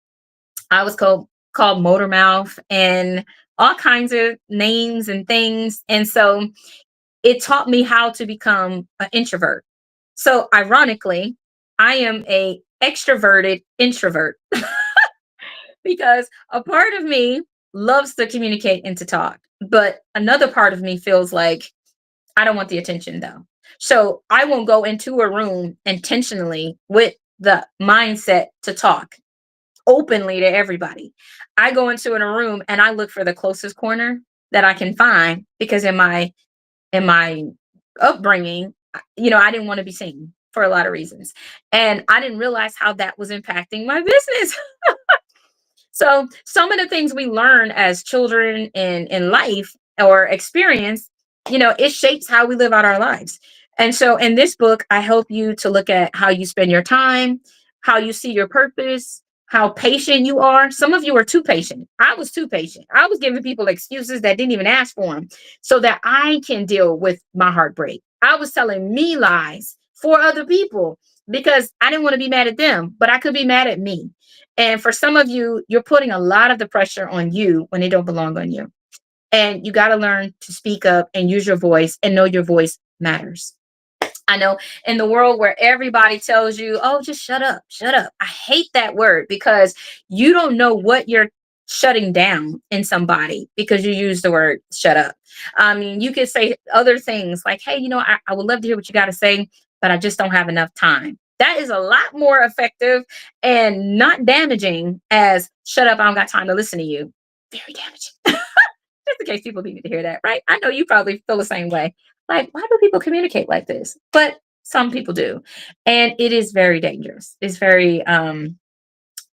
I was called motor mouth, and all kinds of names and things. And so it taught me how to become an introvert. So ironically, I am a extroverted introvert because a part of me loves to communicate and to talk, but another part of me feels like I don't want the attention though. So I won't go into a room intentionally with the mindset to talk openly to everybody. I go into a room and I look for the closest corner that I can find because in my upbringing, I didn't want to be seen for a lot of reasons. And I didn't realize how that was impacting my business. So some of the things we learn as children in life or experience, it shapes how we live out our lives. And so in this book, I help you to look at how you spend your time, how you see your purpose, how patient you are. Some of you are too patient. I was too patient. I was giving people excuses that didn't even ask for them so that I can deal with my heartbreak. I was telling me lies for other people because I didn't want to be mad at them, but I could be mad at me. And for some of you, you're putting a lot of the pressure on you when it don't belong on you. And you got to learn to speak up and use your voice and know your voice matters. I know in the world where everybody tells you, oh, just shut up, shut up. I hate that word because you don't know what you're shutting down in somebody because you use the word shut up. I mean, you could say other things like, hey, I would love to hear what you got to say, but I just don't have enough time. That is a lot more effective and not damaging as shut up, I don't got time to listen to you. Very damaging. Just in case people need to hear that, right? I know you probably feel the same way. Like, why do people communicate like this? But some people do. And it is very dangerous. It's very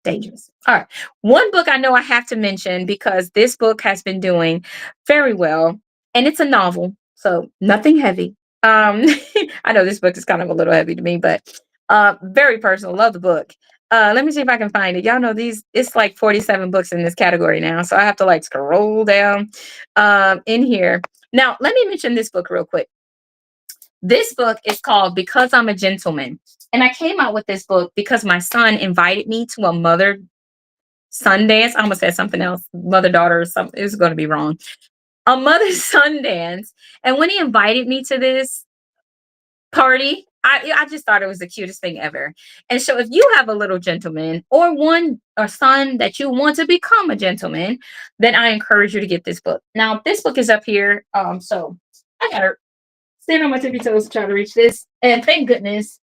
dangerous. All right. One book I know I have to mention because this book has been doing very well, and it's a novel, so nothing heavy. I know this book is kind of a little heavy to me, but very personal. Love the book. Let me see if I can find it. Y'all know it's like 47 books in this category now, so I have to like scroll down in here. Now, let me mention this book real quick. This book is called Because I'm a Gentleman. And I came out with this book because my son invited me to a mother son dance. I almost said something else, mother daughter or something. It's going to be wrong. A mother son dance. And when he invited me to this party, I just thought it was the cutest thing ever. And so if you have a little gentleman or one or son that you want to become a gentleman, then I encourage you to get this book. Now, this book is up here. So I got to stand on my tippy toes to try to reach this. And thank goodness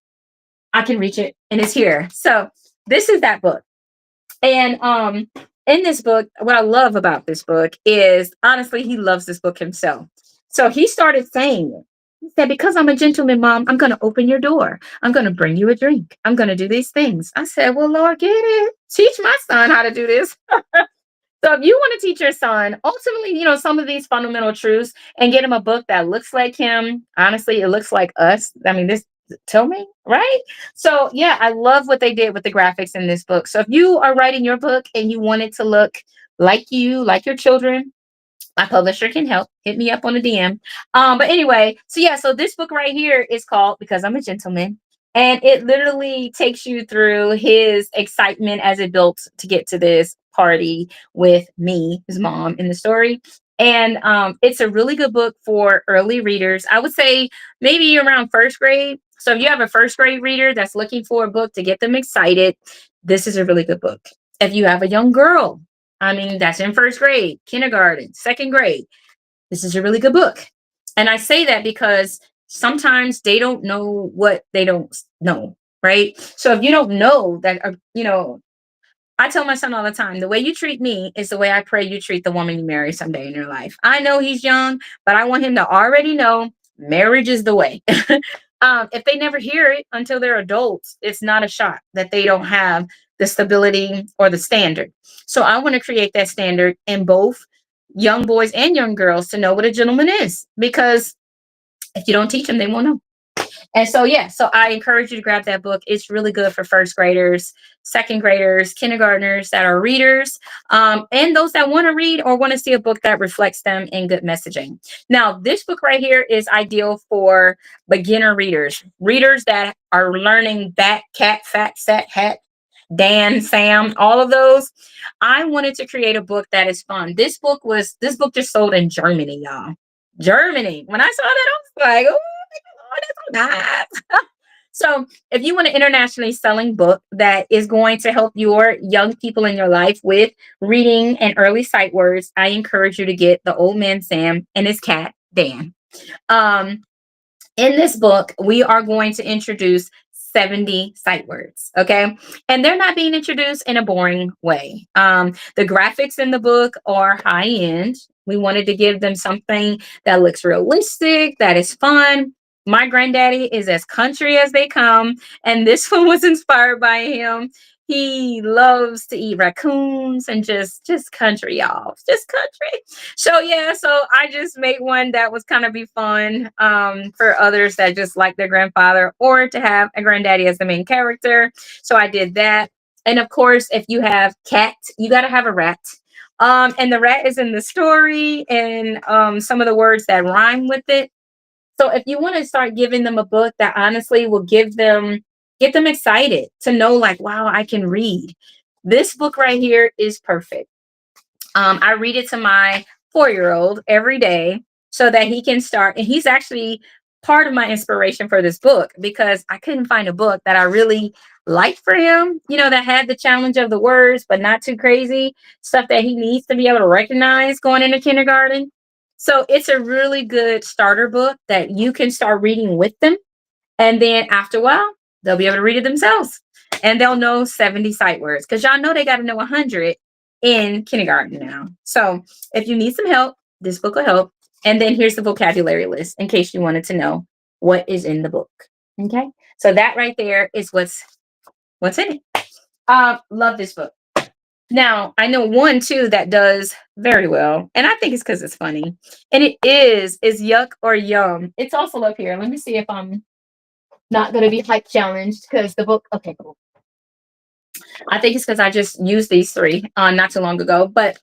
I can reach it and it's here. So this is that book. And in this book, what I love about this book is honestly, he loves this book himself. So he started saying it. He said, because I'm a gentleman, mom, I'm going to open your door. I'm going to bring you a drink. I'm going to do these things. I said, well, Lord, get it. Teach my son how to do this. So if you want to teach your son, ultimately, some of these fundamental truths and get him a book that looks like him. Honestly, it looks like us. I mean, this tell me, right? So yeah, I love what they did with the graphics in this book. So if you are writing your book and you want it to look like you, like your children, my publisher can help. Hit me up on the DM. But anyway, so yeah, so this book right here is called Because I'm a Gentleman. And it literally takes you through his excitement as it built to get to this party with me, his mom, in the story. And it's a really good book for early readers. I would say maybe around first grade. So if you have a first grade reader that's looking for a book to get them excited, this is a really good book. If you have a young girl, I mean, that's in first grade, kindergarten, second grade, this is a really good book. And I say that because sometimes they don't know what they don't know, right? So if you don't know that, I tell my son all the time, the way you treat me is the way I pray you treat the woman you marry someday in your life. I know he's young, but I want him to already know marriage is the way. If they never hear it until they're adults, it's not a shock that they don't have the stability or the standard. So I want to create that standard in both young boys and young girls to know what a gentleman is, because if you don't teach them, they won't know. And so, yeah, so I encourage you to grab that book. It's really good for first graders, second graders, kindergartners that are readers, and those that want to read or want to see a book that reflects them in good messaging. Now, this book right here is ideal for beginner readers, readers that are learning bat, cat, fat, sat, hat. Dan, Sam, all of those. I wanted to create a book that is fun. This book just sold in Germany, y'all. Germany. When I saw that, I was like, oh, that's so nice. So, if you want an internationally selling book that is going to help your young people in your life with reading and early sight words, I encourage you to get The Old Man Sam and His Cat Dan. Um, in this book, we are going to introduce 70 sight words. Okay. And they're not being introduced in a boring way. The graphics in the book are high end. We wanted to give them something that looks realistic, that is fun. My granddaddy is as country as they come, and this one was inspired by him. He loves to eat raccoons and just country, y'all. Just country. So yeah, so I just made one that was kind of be fun for others that just like their grandfather or to have a granddaddy as the main character. So I did that. And of course, if you have cat, you got to have a rat. And the rat is in the story and some of the words that rhyme with it. So if you want to start giving them a book that honestly will get them excited to know like, wow, I can read. This book right here is perfect. I read it to my 4 year old every day so that he can start. And he's actually part of my inspiration for this book because I couldn't find a book that I really liked for him, that had the challenge of the words, but not too crazy stuff that he needs to be able to recognize going into kindergarten. So it's a really good starter book that you can start reading with them. And then after a while, they'll be able to read it themselves and they'll know 70 sight words because y'all know they got to know 100 in kindergarten now. So if you need some help, this book will help. And then here's the vocabulary list in case you wanted to know what is in the book. Okay. So that right there is what's in it. Love this book. Now I know one too that does very well, and I think it's because it's funny. And it is Yuck or Yum. It's also up here. Let me see if I'm not going to be hype challenged because the book. Okay, cool. I think it's because I just used these three not too long ago. But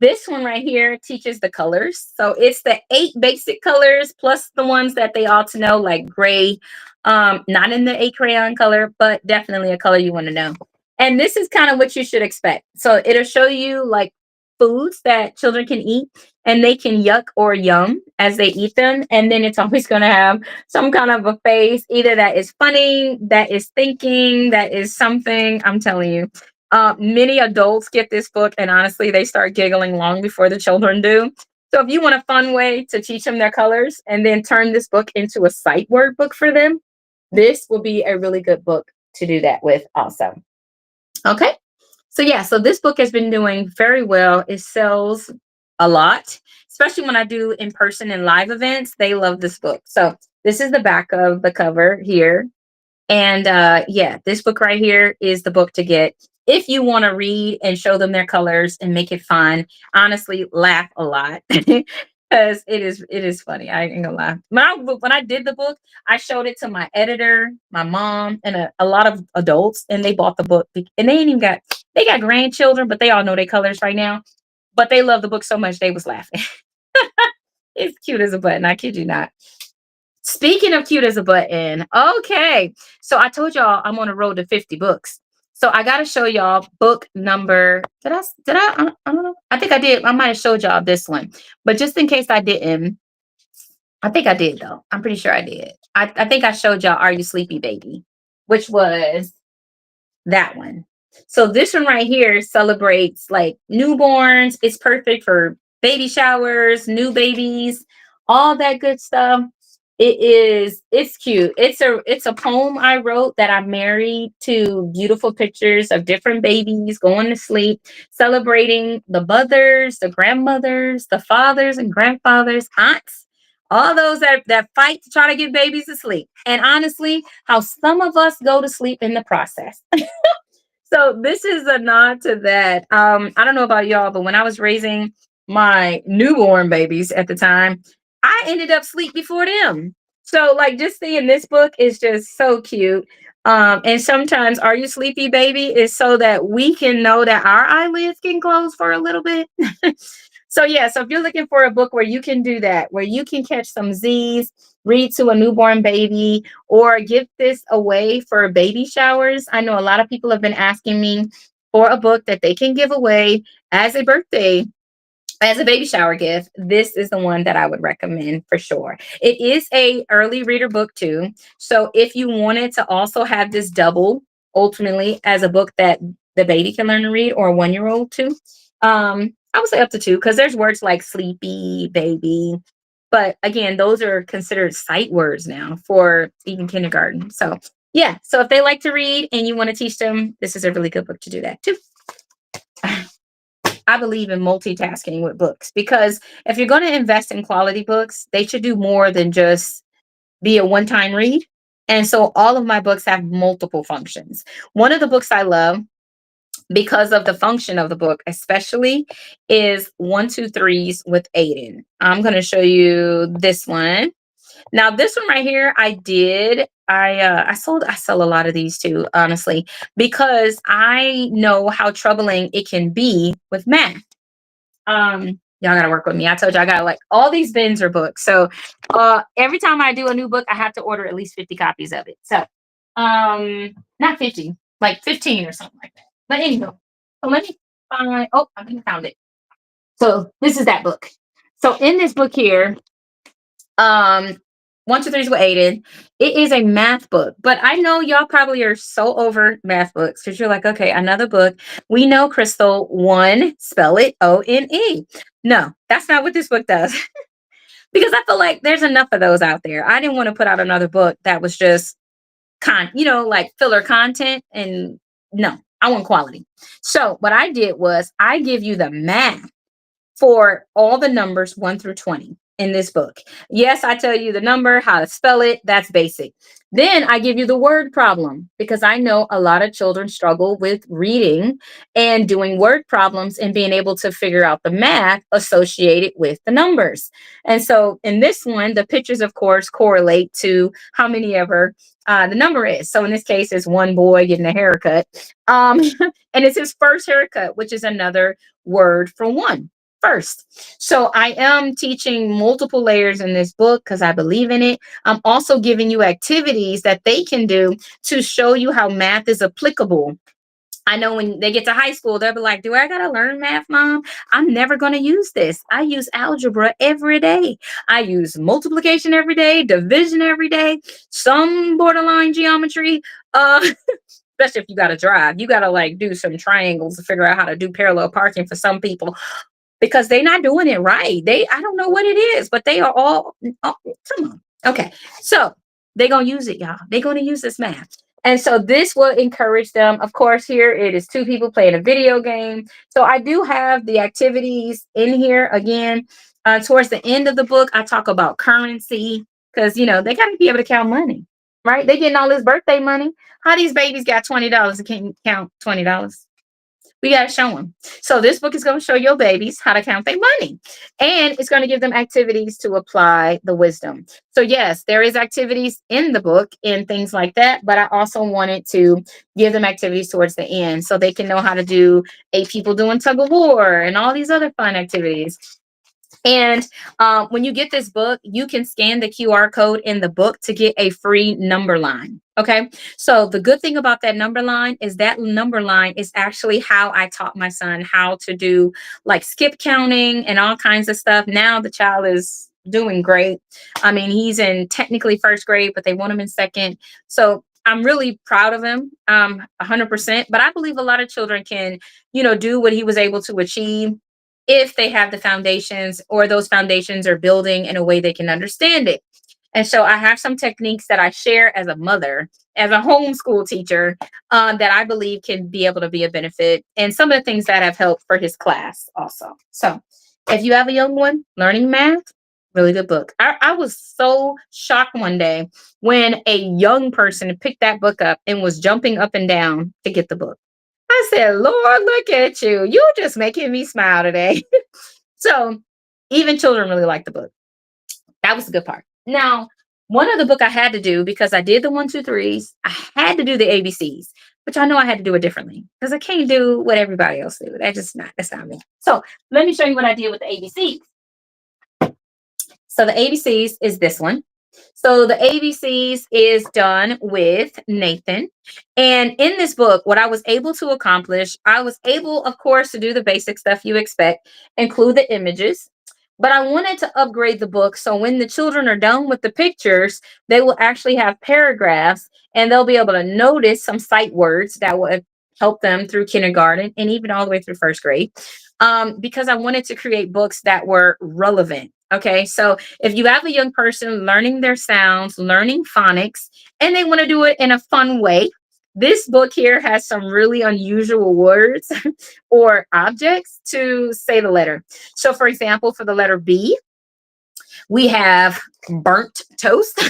this one right here teaches the colors. So it's the 8 basic colors plus the ones that they ought to know, like gray. Not in the 8 crayon color, but definitely a color you want to know. And this is kind of what you should expect. So it'll show you like foods that children can eat and they can yuck or yum as they eat them. And then it's always going to have some kind of a face, either that is funny, that is thinking, that is something. I'm telling you. Many adults get this book, and honestly, they start giggling long before the children do. So, if you want a fun way to teach them their colors and then turn this book into a sight word book for them, this will be a really good book to do that with, also. Okay. So, yeah, so this book has been doing very well. It sells a lot, especially when I do in person and live events. They love this book. So, this is the back of the cover here. And yeah, this book right here is the book to get if you want to read and show them their colors and make it fun. Honestly, laugh a lot because it is funny. I ain't gonna lie. When I did the book, I showed it to my editor, my mom, and a lot of adults, and they bought the book. And they got grandchildren, but they all know their colors right now. But they love the book so much they was laughing. It's cute as a button. I kid you not. Speaking of cute as a button, okay. So I told y'all I'm on a road to 50 books. So I gotta show y'all book number. I don't know. I think I did. I might have showed y'all this one, but just in case I didn't, I think I did though. I'm pretty sure I did. I think I showed y'all Are You Sleepy Baby, which was that one. So this one right here celebrates like newborns. It's perfect for baby showers, new babies, all that good stuff. It's cute. It's a poem I wrote that I married to beautiful pictures of different babies going to sleep, celebrating the mothers, the grandmothers, the fathers and grandfathers, aunts, all those that fight to try to get babies to sleep. And honestly, how some of us go to sleep in the process. So this is a nod to that. I don't know about y'all, but when I was raising my newborn babies at the time, I ended up sleep before them. So like just seeing this book is just so cute. And sometimes Are You Sleepy Baby is so that we can know that our eyelids can close for a little bit. So yeah, so if you're looking for a book where you can do that, where you can catch some Z's, read to a newborn baby, or give this away for baby showers. I know a lot of people have been asking me for a book that they can give away as a birthday, as a baby shower gift. This is the one that I would recommend for sure. It is a early reader book too. So if you wanted to also have this double ultimately as a book that the baby can learn to read, or a 1 year old too, I would say up to two, because there's words like sleepy, baby. But again, those are considered sight words now for even kindergarten. So yeah, so if they like to read and you want to teach them, this is a really good book to do that too. I believe in multitasking with books, because if you're going to invest in quality books, they should do more than just be a one time read. And so all of my books have multiple functions. One of the books I love, because of the function of the book, especially, is One, Two, Threes with Aiden. I'm going to show you this one. Now, this one right here, I sell a lot of these too, honestly, because I know how troubling it can be with math. Y'all gotta work with me. I told you I got like all these bins are books. So every time I do a new book, I have to order at least 50 copies of it. So not 50, like 15 or something like that. But anyway, so let me find, oh, I think I found it. So this is that book. So in this book here, um, One, Two, Threes with Aiden. It is a math book, but I know y'all probably are so over math books because you're like, okay, another book. We know, Crystal, one, spell it ONE. No, that's not what this book does. Because I feel like there's enough of those out there. I didn't want to put out another book that was just like filler content. And no, I want quality. So what I did was I give you the math for all the numbers 1 through 20 in this book. Yes, I tell you the number, how to spell it, that's basic. Then I give you the word problem, because I know a lot of children struggle with reading and doing word problems and being able to figure out the math associated with the numbers. And so in this one, the pictures, of course, correlate to how many ever the number is. So in this case, it's one boy getting a haircut. Um, and it's his first haircut, which is another word for one first. So I am teaching multiple layers in this book because I believe in it. I'm also giving you activities that they can do to show you how math is applicable. I know when they get to high school, they'll be like, do I got to learn math, mom? I'm never going to use this. I use algebra every day. I use multiplication every day, division every day, some borderline geometry. Especially if you got to drive, you got to like do some triangles to figure out how to do parallel parking for some people, because they're not doing it right. I don't know what it is, but they are all, oh, come on. Okay. So they're going to use it, y'all. They're going to use this math. And so this will encourage them. Of course, here it is two people playing a video game. So I do have the activities in here again. Towards the end of the book, I talk about currency, because, they got to be able to count money, right? They getting all this birthday money. How these babies got $20 and can't count $20? We got to show them. So this book is going to show your babies how to count their money, and it's going to give them activities to apply the wisdom. So yes, there is activities in the book and things like that, but I also wanted to give them activities towards the end so they can know how to do eight people doing tug of war and all these other fun activities. And when you get this book, you can scan the QR code in the book to get a free number line. Okay. So the good thing about that number line is that number line is actually how I taught my son how to do like skip counting and all kinds of stuff. Now the child is doing great. I mean, he's in technically first grade, but they want him in second. So I'm really proud of him, 100%. But I believe a lot of children can, do what he was able to achieve if they have the foundations, or those foundations are building in a way they can understand it. And so I have some techniques that I share as a mother, as a homeschool teacher, that I believe can be able to be a benefit, and some of the things that have helped for his class also. So if you have a young one learning math, really good book. I was so shocked one day when a young person picked that book up and was jumping up and down to get the book. I said, Lord, look at you. You're just making me smile today. So even children really like the book. That was the good part. Now, one other book I had to do, because I did the one, two, threes, I had to do the ABCs, which I know I had to do it differently because I can't do what everybody else do. That's not me. So let me show you what I did with the ABC. So the ABCs is this one. So the ABCs is done with Nathan. And in this book, what I was able to accomplish, I was able, of course, to do the basic stuff you expect, include the images. But I wanted to upgrade the book so when the children are done with the pictures, they will actually have paragraphs and they'll be able to notice some sight words that will help them through kindergarten and even all the way through first grade. Because I wanted to create books that were relevant. Okay, so if you have a young person learning their sounds, learning phonics, and they want to do it in a fun way, this book here has some really unusual words or objects to say the letter. So, for example, for the letter B, we have burnt toast.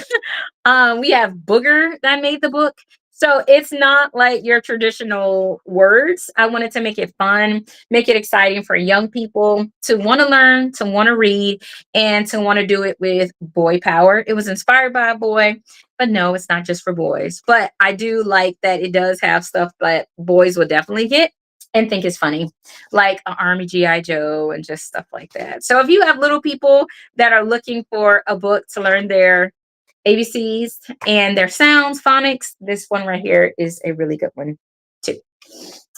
We have booger that made the book. So it's not like your traditional words. I wanted to make it fun, make it exciting for young people to want to learn, to want to read, and to want to do it with boy power. It was inspired by a boy, but no, it's not just for boys. But I do like that it does have stuff that boys would definitely get and think is funny, like Army GI Joe and just stuff like that. So if you have little people that are looking for a book to learn their ABCs and their sounds, phonics, this one right here is a really good one too.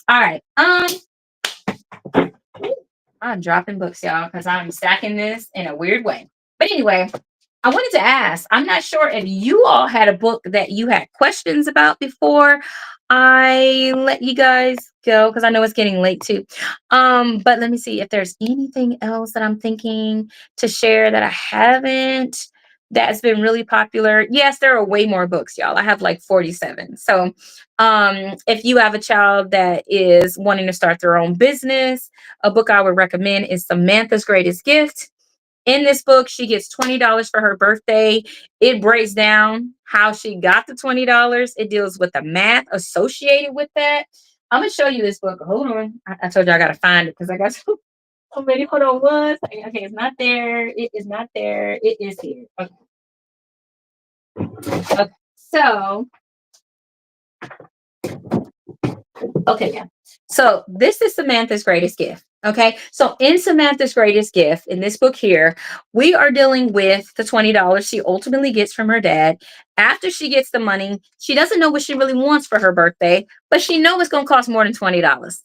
All right. I'm dropping books, y'all, because I'm stacking this in a weird way. But anyway, I wanted to ask, I'm not sure if you all had a book that you had questions about before I let you guys go, because I know it's getting late too. But let me see if there's anything else that I'm thinking to share that I haven't that's been really popular. Yes, there are way more books, y'all. I have like 47. So if you have a child that is wanting to start their own business, a book I would recommend is Samantha's Greatest Gift. In this book, she gets $20 for her birthday. It breaks down how she got the $20. It deals with the math associated with that. I'm gonna show you this book. Hold on. I told you I gotta find it because I got so many. Hold on one second. Okay, it's not there. It is not there. It is here. Okay. Okay. So okay, yeah. So this is Samantha's Greatest Gift. Okay. So in Samantha's Greatest Gift, in this book here, we are dealing with the $20 she ultimately gets from her dad. After she gets the money, she doesn't know what she really wants for her birthday, but she knows it's going to cost more than $20.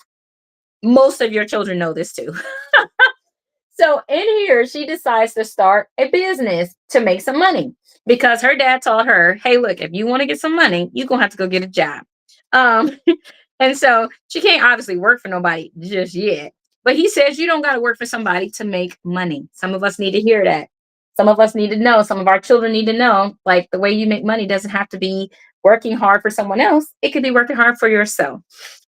Most of your children know this too. So in here, she decides to start a business to make some money because her dad told her, hey, look, if you want to get some money, you're going to have to go get a job. Um, and so she can't obviously work for nobody just yet. But he says you don't got to work for somebody to make money. Some of us need to hear that. Some of us need to know. Some of our children need to know, like the way you make money doesn't have to be working hard for someone else. It could be working hard for yourself.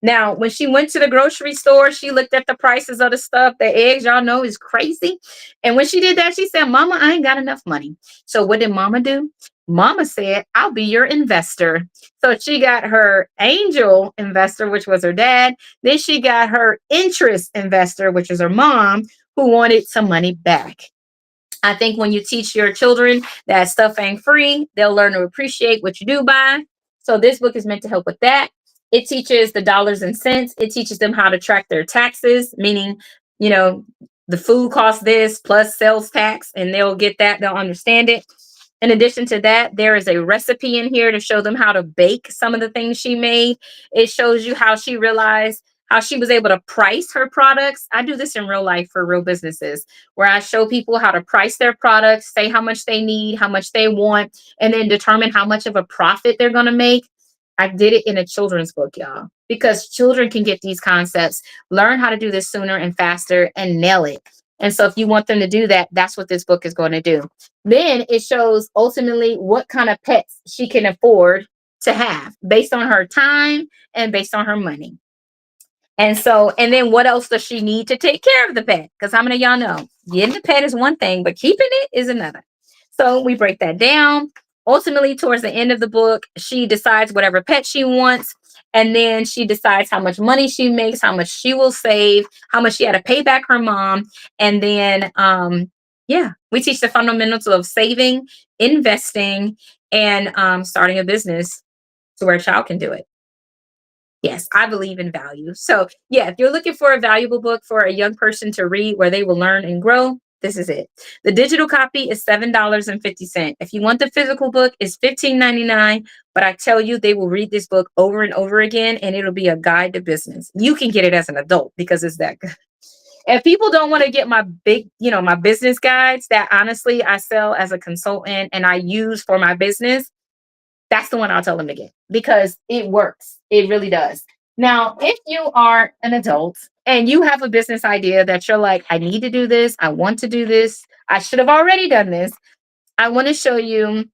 Now, when she went to the grocery store, she looked at the prices of the stuff. The eggs, y'all know, is crazy. And when she did that, she said, Mama, I ain't got enough money. So what did Mama do? Mama said, I'll be your investor. So she got her angel investor, which was her dad. Then she got her interest investor, which is her mom, who wanted some money back. I think when you teach your children that stuff ain't free, they'll learn to appreciate what you do buy. So this book is meant to help with that. It teaches the dollars and cents. It teaches them how to track their taxes, meaning, you know, the food costs this plus sales tax, and they'll get that. They'll understand it. In addition to that, there is a recipe in here to show them how to bake some of the things she made. It shows you how she realized how she was able to price her products. I do this in real life for real businesses where I show people how to price their products, say how much they need, how much they want, and then determine how much of a profit they're going to make. I did it in a children's book, y'all, because children can get these concepts, learn how to do this sooner and faster, and nail it. And so, if you want them to do that, that's what this book is going to do. Then it shows ultimately what kind of pets she can afford to have based on her time and based on her money. And so, and then what else does she need to take care of the pet? Because how many of y'all know getting the pet is one thing, but keeping it is another. So we break that down. Ultimately, towards the end of the book, she decides whatever pet she wants. And then she decides how much money she makes, how much she will save, how much she had to pay back her mom. And then, yeah, we teach the fundamentals of saving, investing, and starting a business to where a child can do it. Yes, I believe in value. So, yeah, if you're looking for a valuable book for a young person to read where they will learn and grow, this is it. The digital copy is $7.50. If you want the physical book, it's $15.99. But I tell you, they will read this book over and over again, and it'll be a guide to business. You can get it as an adult because it's that good. If people don't want to get my big, my business guides that honestly I sell as a consultant and I use for my business, that's the one I'll tell them to get because it works. It really does. Now, if you are an adult and you have a business idea that you're like, I need to do this, I want to do this, I should have already done this, I want to show you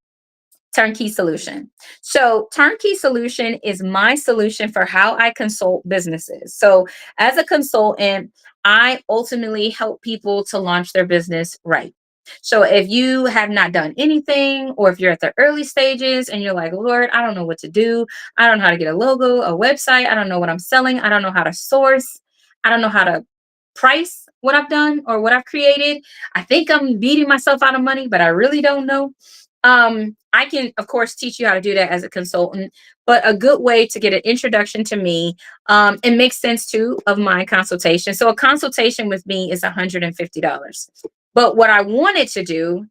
Turnkey Solution. So, Turnkey Solution is my solution for how I consult businesses. So, as a consultant, I ultimately help people to launch their business right. So, if you have not done anything, or if you're at the early stages and you're like, Lord, I don't know what to do, I don't know how to get a logo, a website, I don't know what I'm selling, I don't know how to source, I don't know how to price what I've done or what I've created. I think I'm beating myself out of money, but I really don't know. I can, of course, teach you how to do that as a consultant, but a good way to get an introduction to me, it makes sense too of my consultation. So a consultation with me is $150. But what I wanted to do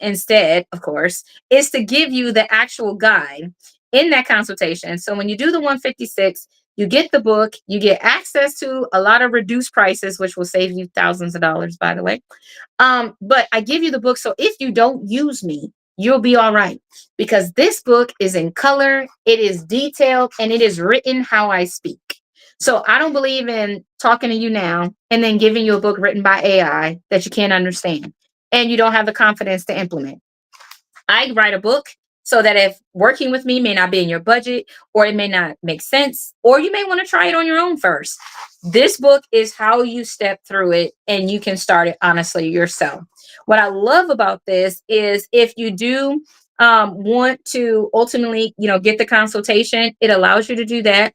instead, of course, is to give you the actual guide in that consultation. So when you do the 156, you get the book, you get access to a lot of reduced prices, which will save you thousands of dollars, by the way. But I give you the book. So if you don't use me, you'll be all right because this book is in color, it is detailed, and it is written how I speak. So I don't believe in talking to you now and then giving you a book written by AI that you can't understand and you don't have the confidence to implement. I write a book so that if working with me may not be in your budget or it may not make sense, or you may want to try it on your own first. This book is how you step through it and you can start it honestly yourself. What I love about this is if you do want to ultimately, get the consultation, it allows you to do that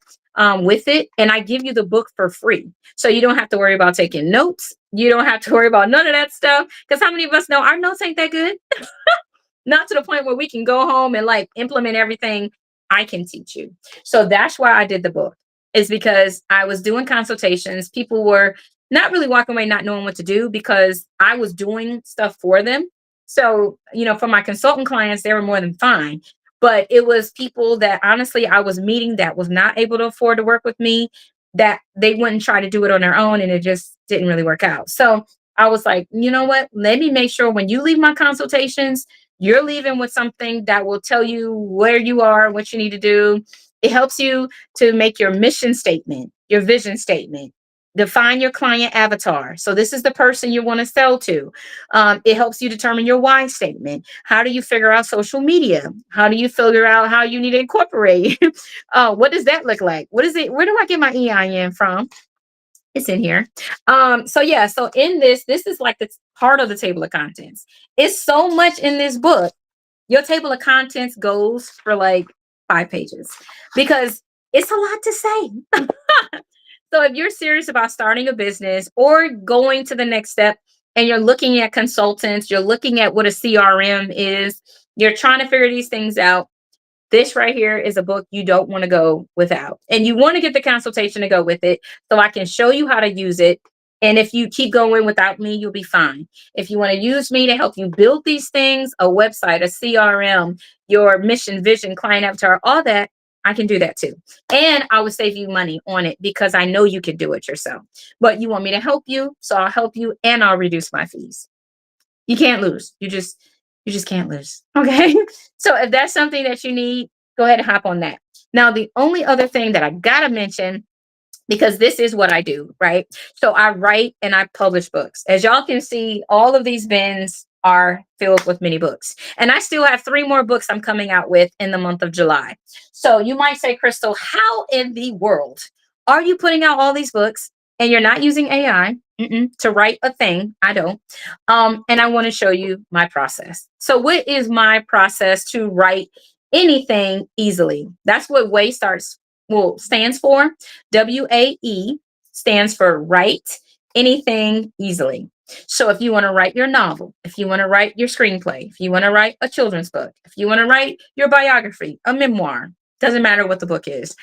with it. And I give you the book for free. So you don't have to worry about taking notes. You don't have to worry about none of that stuff. Because how many of us know our notes ain't that good? Not to the point where we can go home and like implement everything I can teach you. So that's why I did the book, is because I was doing consultations. People were not really walking away not knowing what to do because I was doing stuff for them. So, for my consultant clients, they were more than fine. But it was people that honestly I was meeting that was not able to afford to work with me, that they wouldn't try to do it on their own and it just didn't really work out. So I was like, you know what? Let me make sure when you leave my consultations, you're leaving with something that will tell you where you are, what you need to do. It helps you to make your mission statement, your vision statement, define your client avatar. So, this is the person you want to sell to. It helps you determine your why statement. How do you figure out social media? How do you figure out how you need to incorporate? What does that look like? What is it? Where do I get my EIN from? It's in here. So yeah, so in this is like the part of the table of contents. It's so much in this book. Your table of contents goes for like 5 pages because it's a lot to say. So if you're serious about starting a business or going to the next step and you're looking at consultants, you're looking at what a CRM is, you're trying to figure these things out, this right here is a book you don't want to go without. And you want to get the consultation to go with it so I can show you how to use it. And if you keep going without me, you'll be fine. If you want to use me to help you build these things, a website, a CRM, your mission, vision, client avatar, all that, I can do that too. And I will save you money on it because I know you can do it yourself. But you want me to help you, so I'll help you and I'll reduce my fees. You can't lose. You just can't lose. Okay. So if that's something that you need, go ahead and hop on that. Now, the only other thing that I gotta mention, because this is what I do, right? So I write and I publish books. As y'all can see, all of these bins are filled with mini books. And I still have 3 more books I'm coming out with in the month of July. So you might say, Crystal, how in the world are you putting out all these books and you're not using AI to write a thing? I don't. And I want to show you my process. So, what is my process to write anything easily? That's what WAE stands for. WAE stands for write anything easily. So if you want to write your novel, if you want to write your screenplay, if you want to write a children's book, if you want to write your biography, a memoir, doesn't matter what the book is.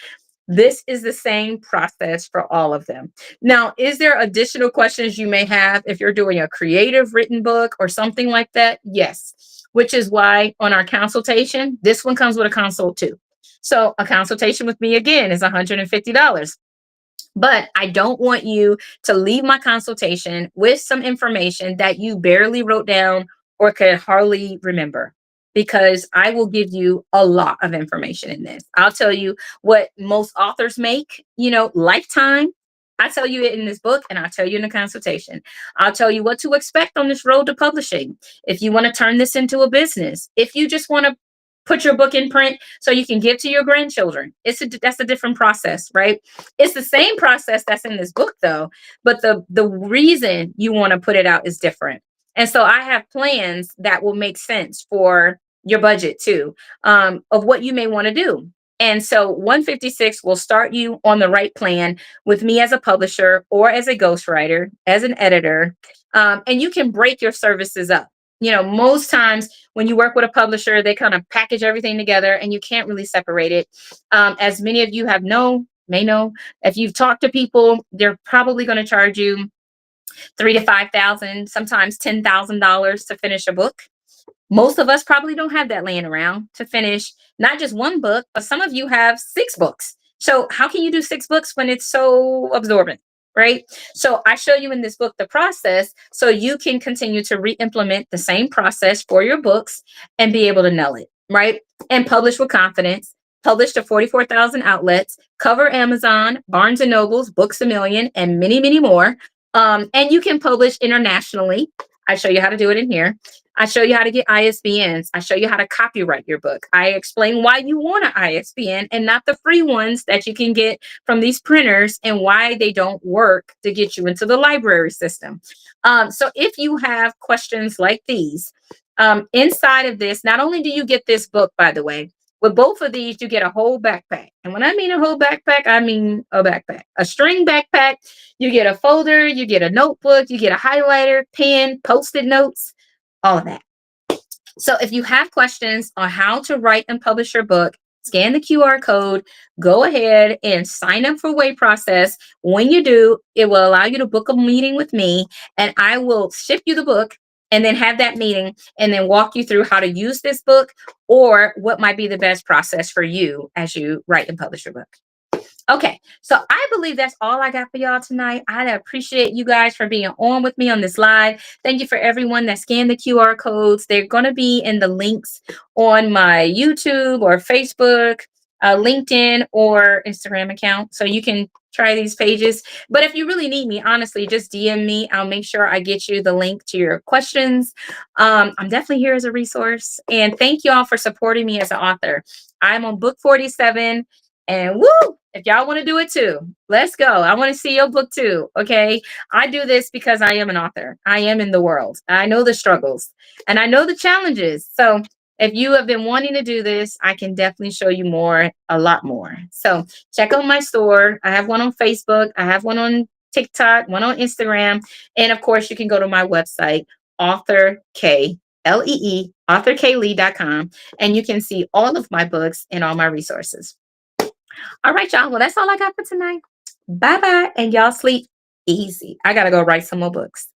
This is the same process for all of them. Now, is there additional questions you may have if you're doing a creative written book or something like that? Yes, which is why on our consultation, this one comes with a consult too. So, a consultation with me again is $150. But I don't want you to leave my consultation with some information that you barely wrote down or could hardly remember, because I will give you a lot of information in this. I'll tell you what most authors make, lifetime. I tell you it in this book, and I'll tell you in the consultation. I'll tell you what to expect on this road to publishing. If you want to turn this into a business, if you just want to put your book in print so you can give to your grandchildren, that's a different process, right? It's the same process that's in this book though, but the reason you want to put it out is different. And so I have plans that will make sense for your budget too, of what you may want to do. And so 156 will start you on the right plan with me as a publisher or as a ghostwriter, as an editor. And you can break your services up. Most times when you work with a publisher, they kind of package everything together and you can't really separate it. As many of you may know, if you've talked to people, they're probably going to charge you 3 to 5 thousand, sometimes $10,000 to finish a book. Most of us probably don't have that laying around to finish not just one book, but some of you have 6 books. So how can you do 6 books when it's so absorbent? Right. So I show you in this book the process so you can continue to re-implement the same process for your books and be able to nail it. Right. And publish with confidence. Publish to 44,000 outlets, cover Amazon, Barnes and Nobles, Books a Million, and many, many more. And you can publish internationally. I show you how to do it in here. I show you how to get ISBNs. I show you how to copyright your book. I explain why you want an ISBN and not the free ones that you can get from these printers and why they don't work to get you into the library system. So if you have questions like these, inside of this, not only do you get this book, by the way, with both of these, you get a whole backpack. And when I mean a whole backpack, I mean a backpack, a string backpack. You get a folder, you get a notebook, you get a highlighter, pen, post-it notes, all of that. So if you have questions on how to write and publish your book, scan the QR code, go ahead and sign up for Way Process. When you do, it will allow you to book a meeting with me, and I will ship you the book and then have that meeting and then walk you through how to use this book or what might be the best process for you as you write and publish your book. Okay, so I believe that's all I got for y'all tonight. I appreciate you guys for being on with me on this live. Thank you for everyone that scanned the QR codes. They're going to be in the links on my YouTube or Facebook, LinkedIn, or Instagram account. So you can try these pages. But if you really need me, honestly, just DM me. I'll make sure I get you the link to your questions. I'm definitely here as a resource. And thank y'all for supporting me as an author. I'm on book 47. And woo, if y'all want to do it too, let's go. I want to see your book too. Okay. I do this because I am an author. I am in the world. I know the struggles and I know the challenges. So if you have been wanting to do this, I can definitely show you more, a lot more. So check out my store. I have one on Facebook. I have one on TikTok, one on Instagram. And of course, you can go to my website, author K Lee, authorklee.com, and you can see all of my books and all my resources. All right, y'all. Well, that's all I got for tonight. Bye bye. And y'all sleep easy. I got to go write some more books.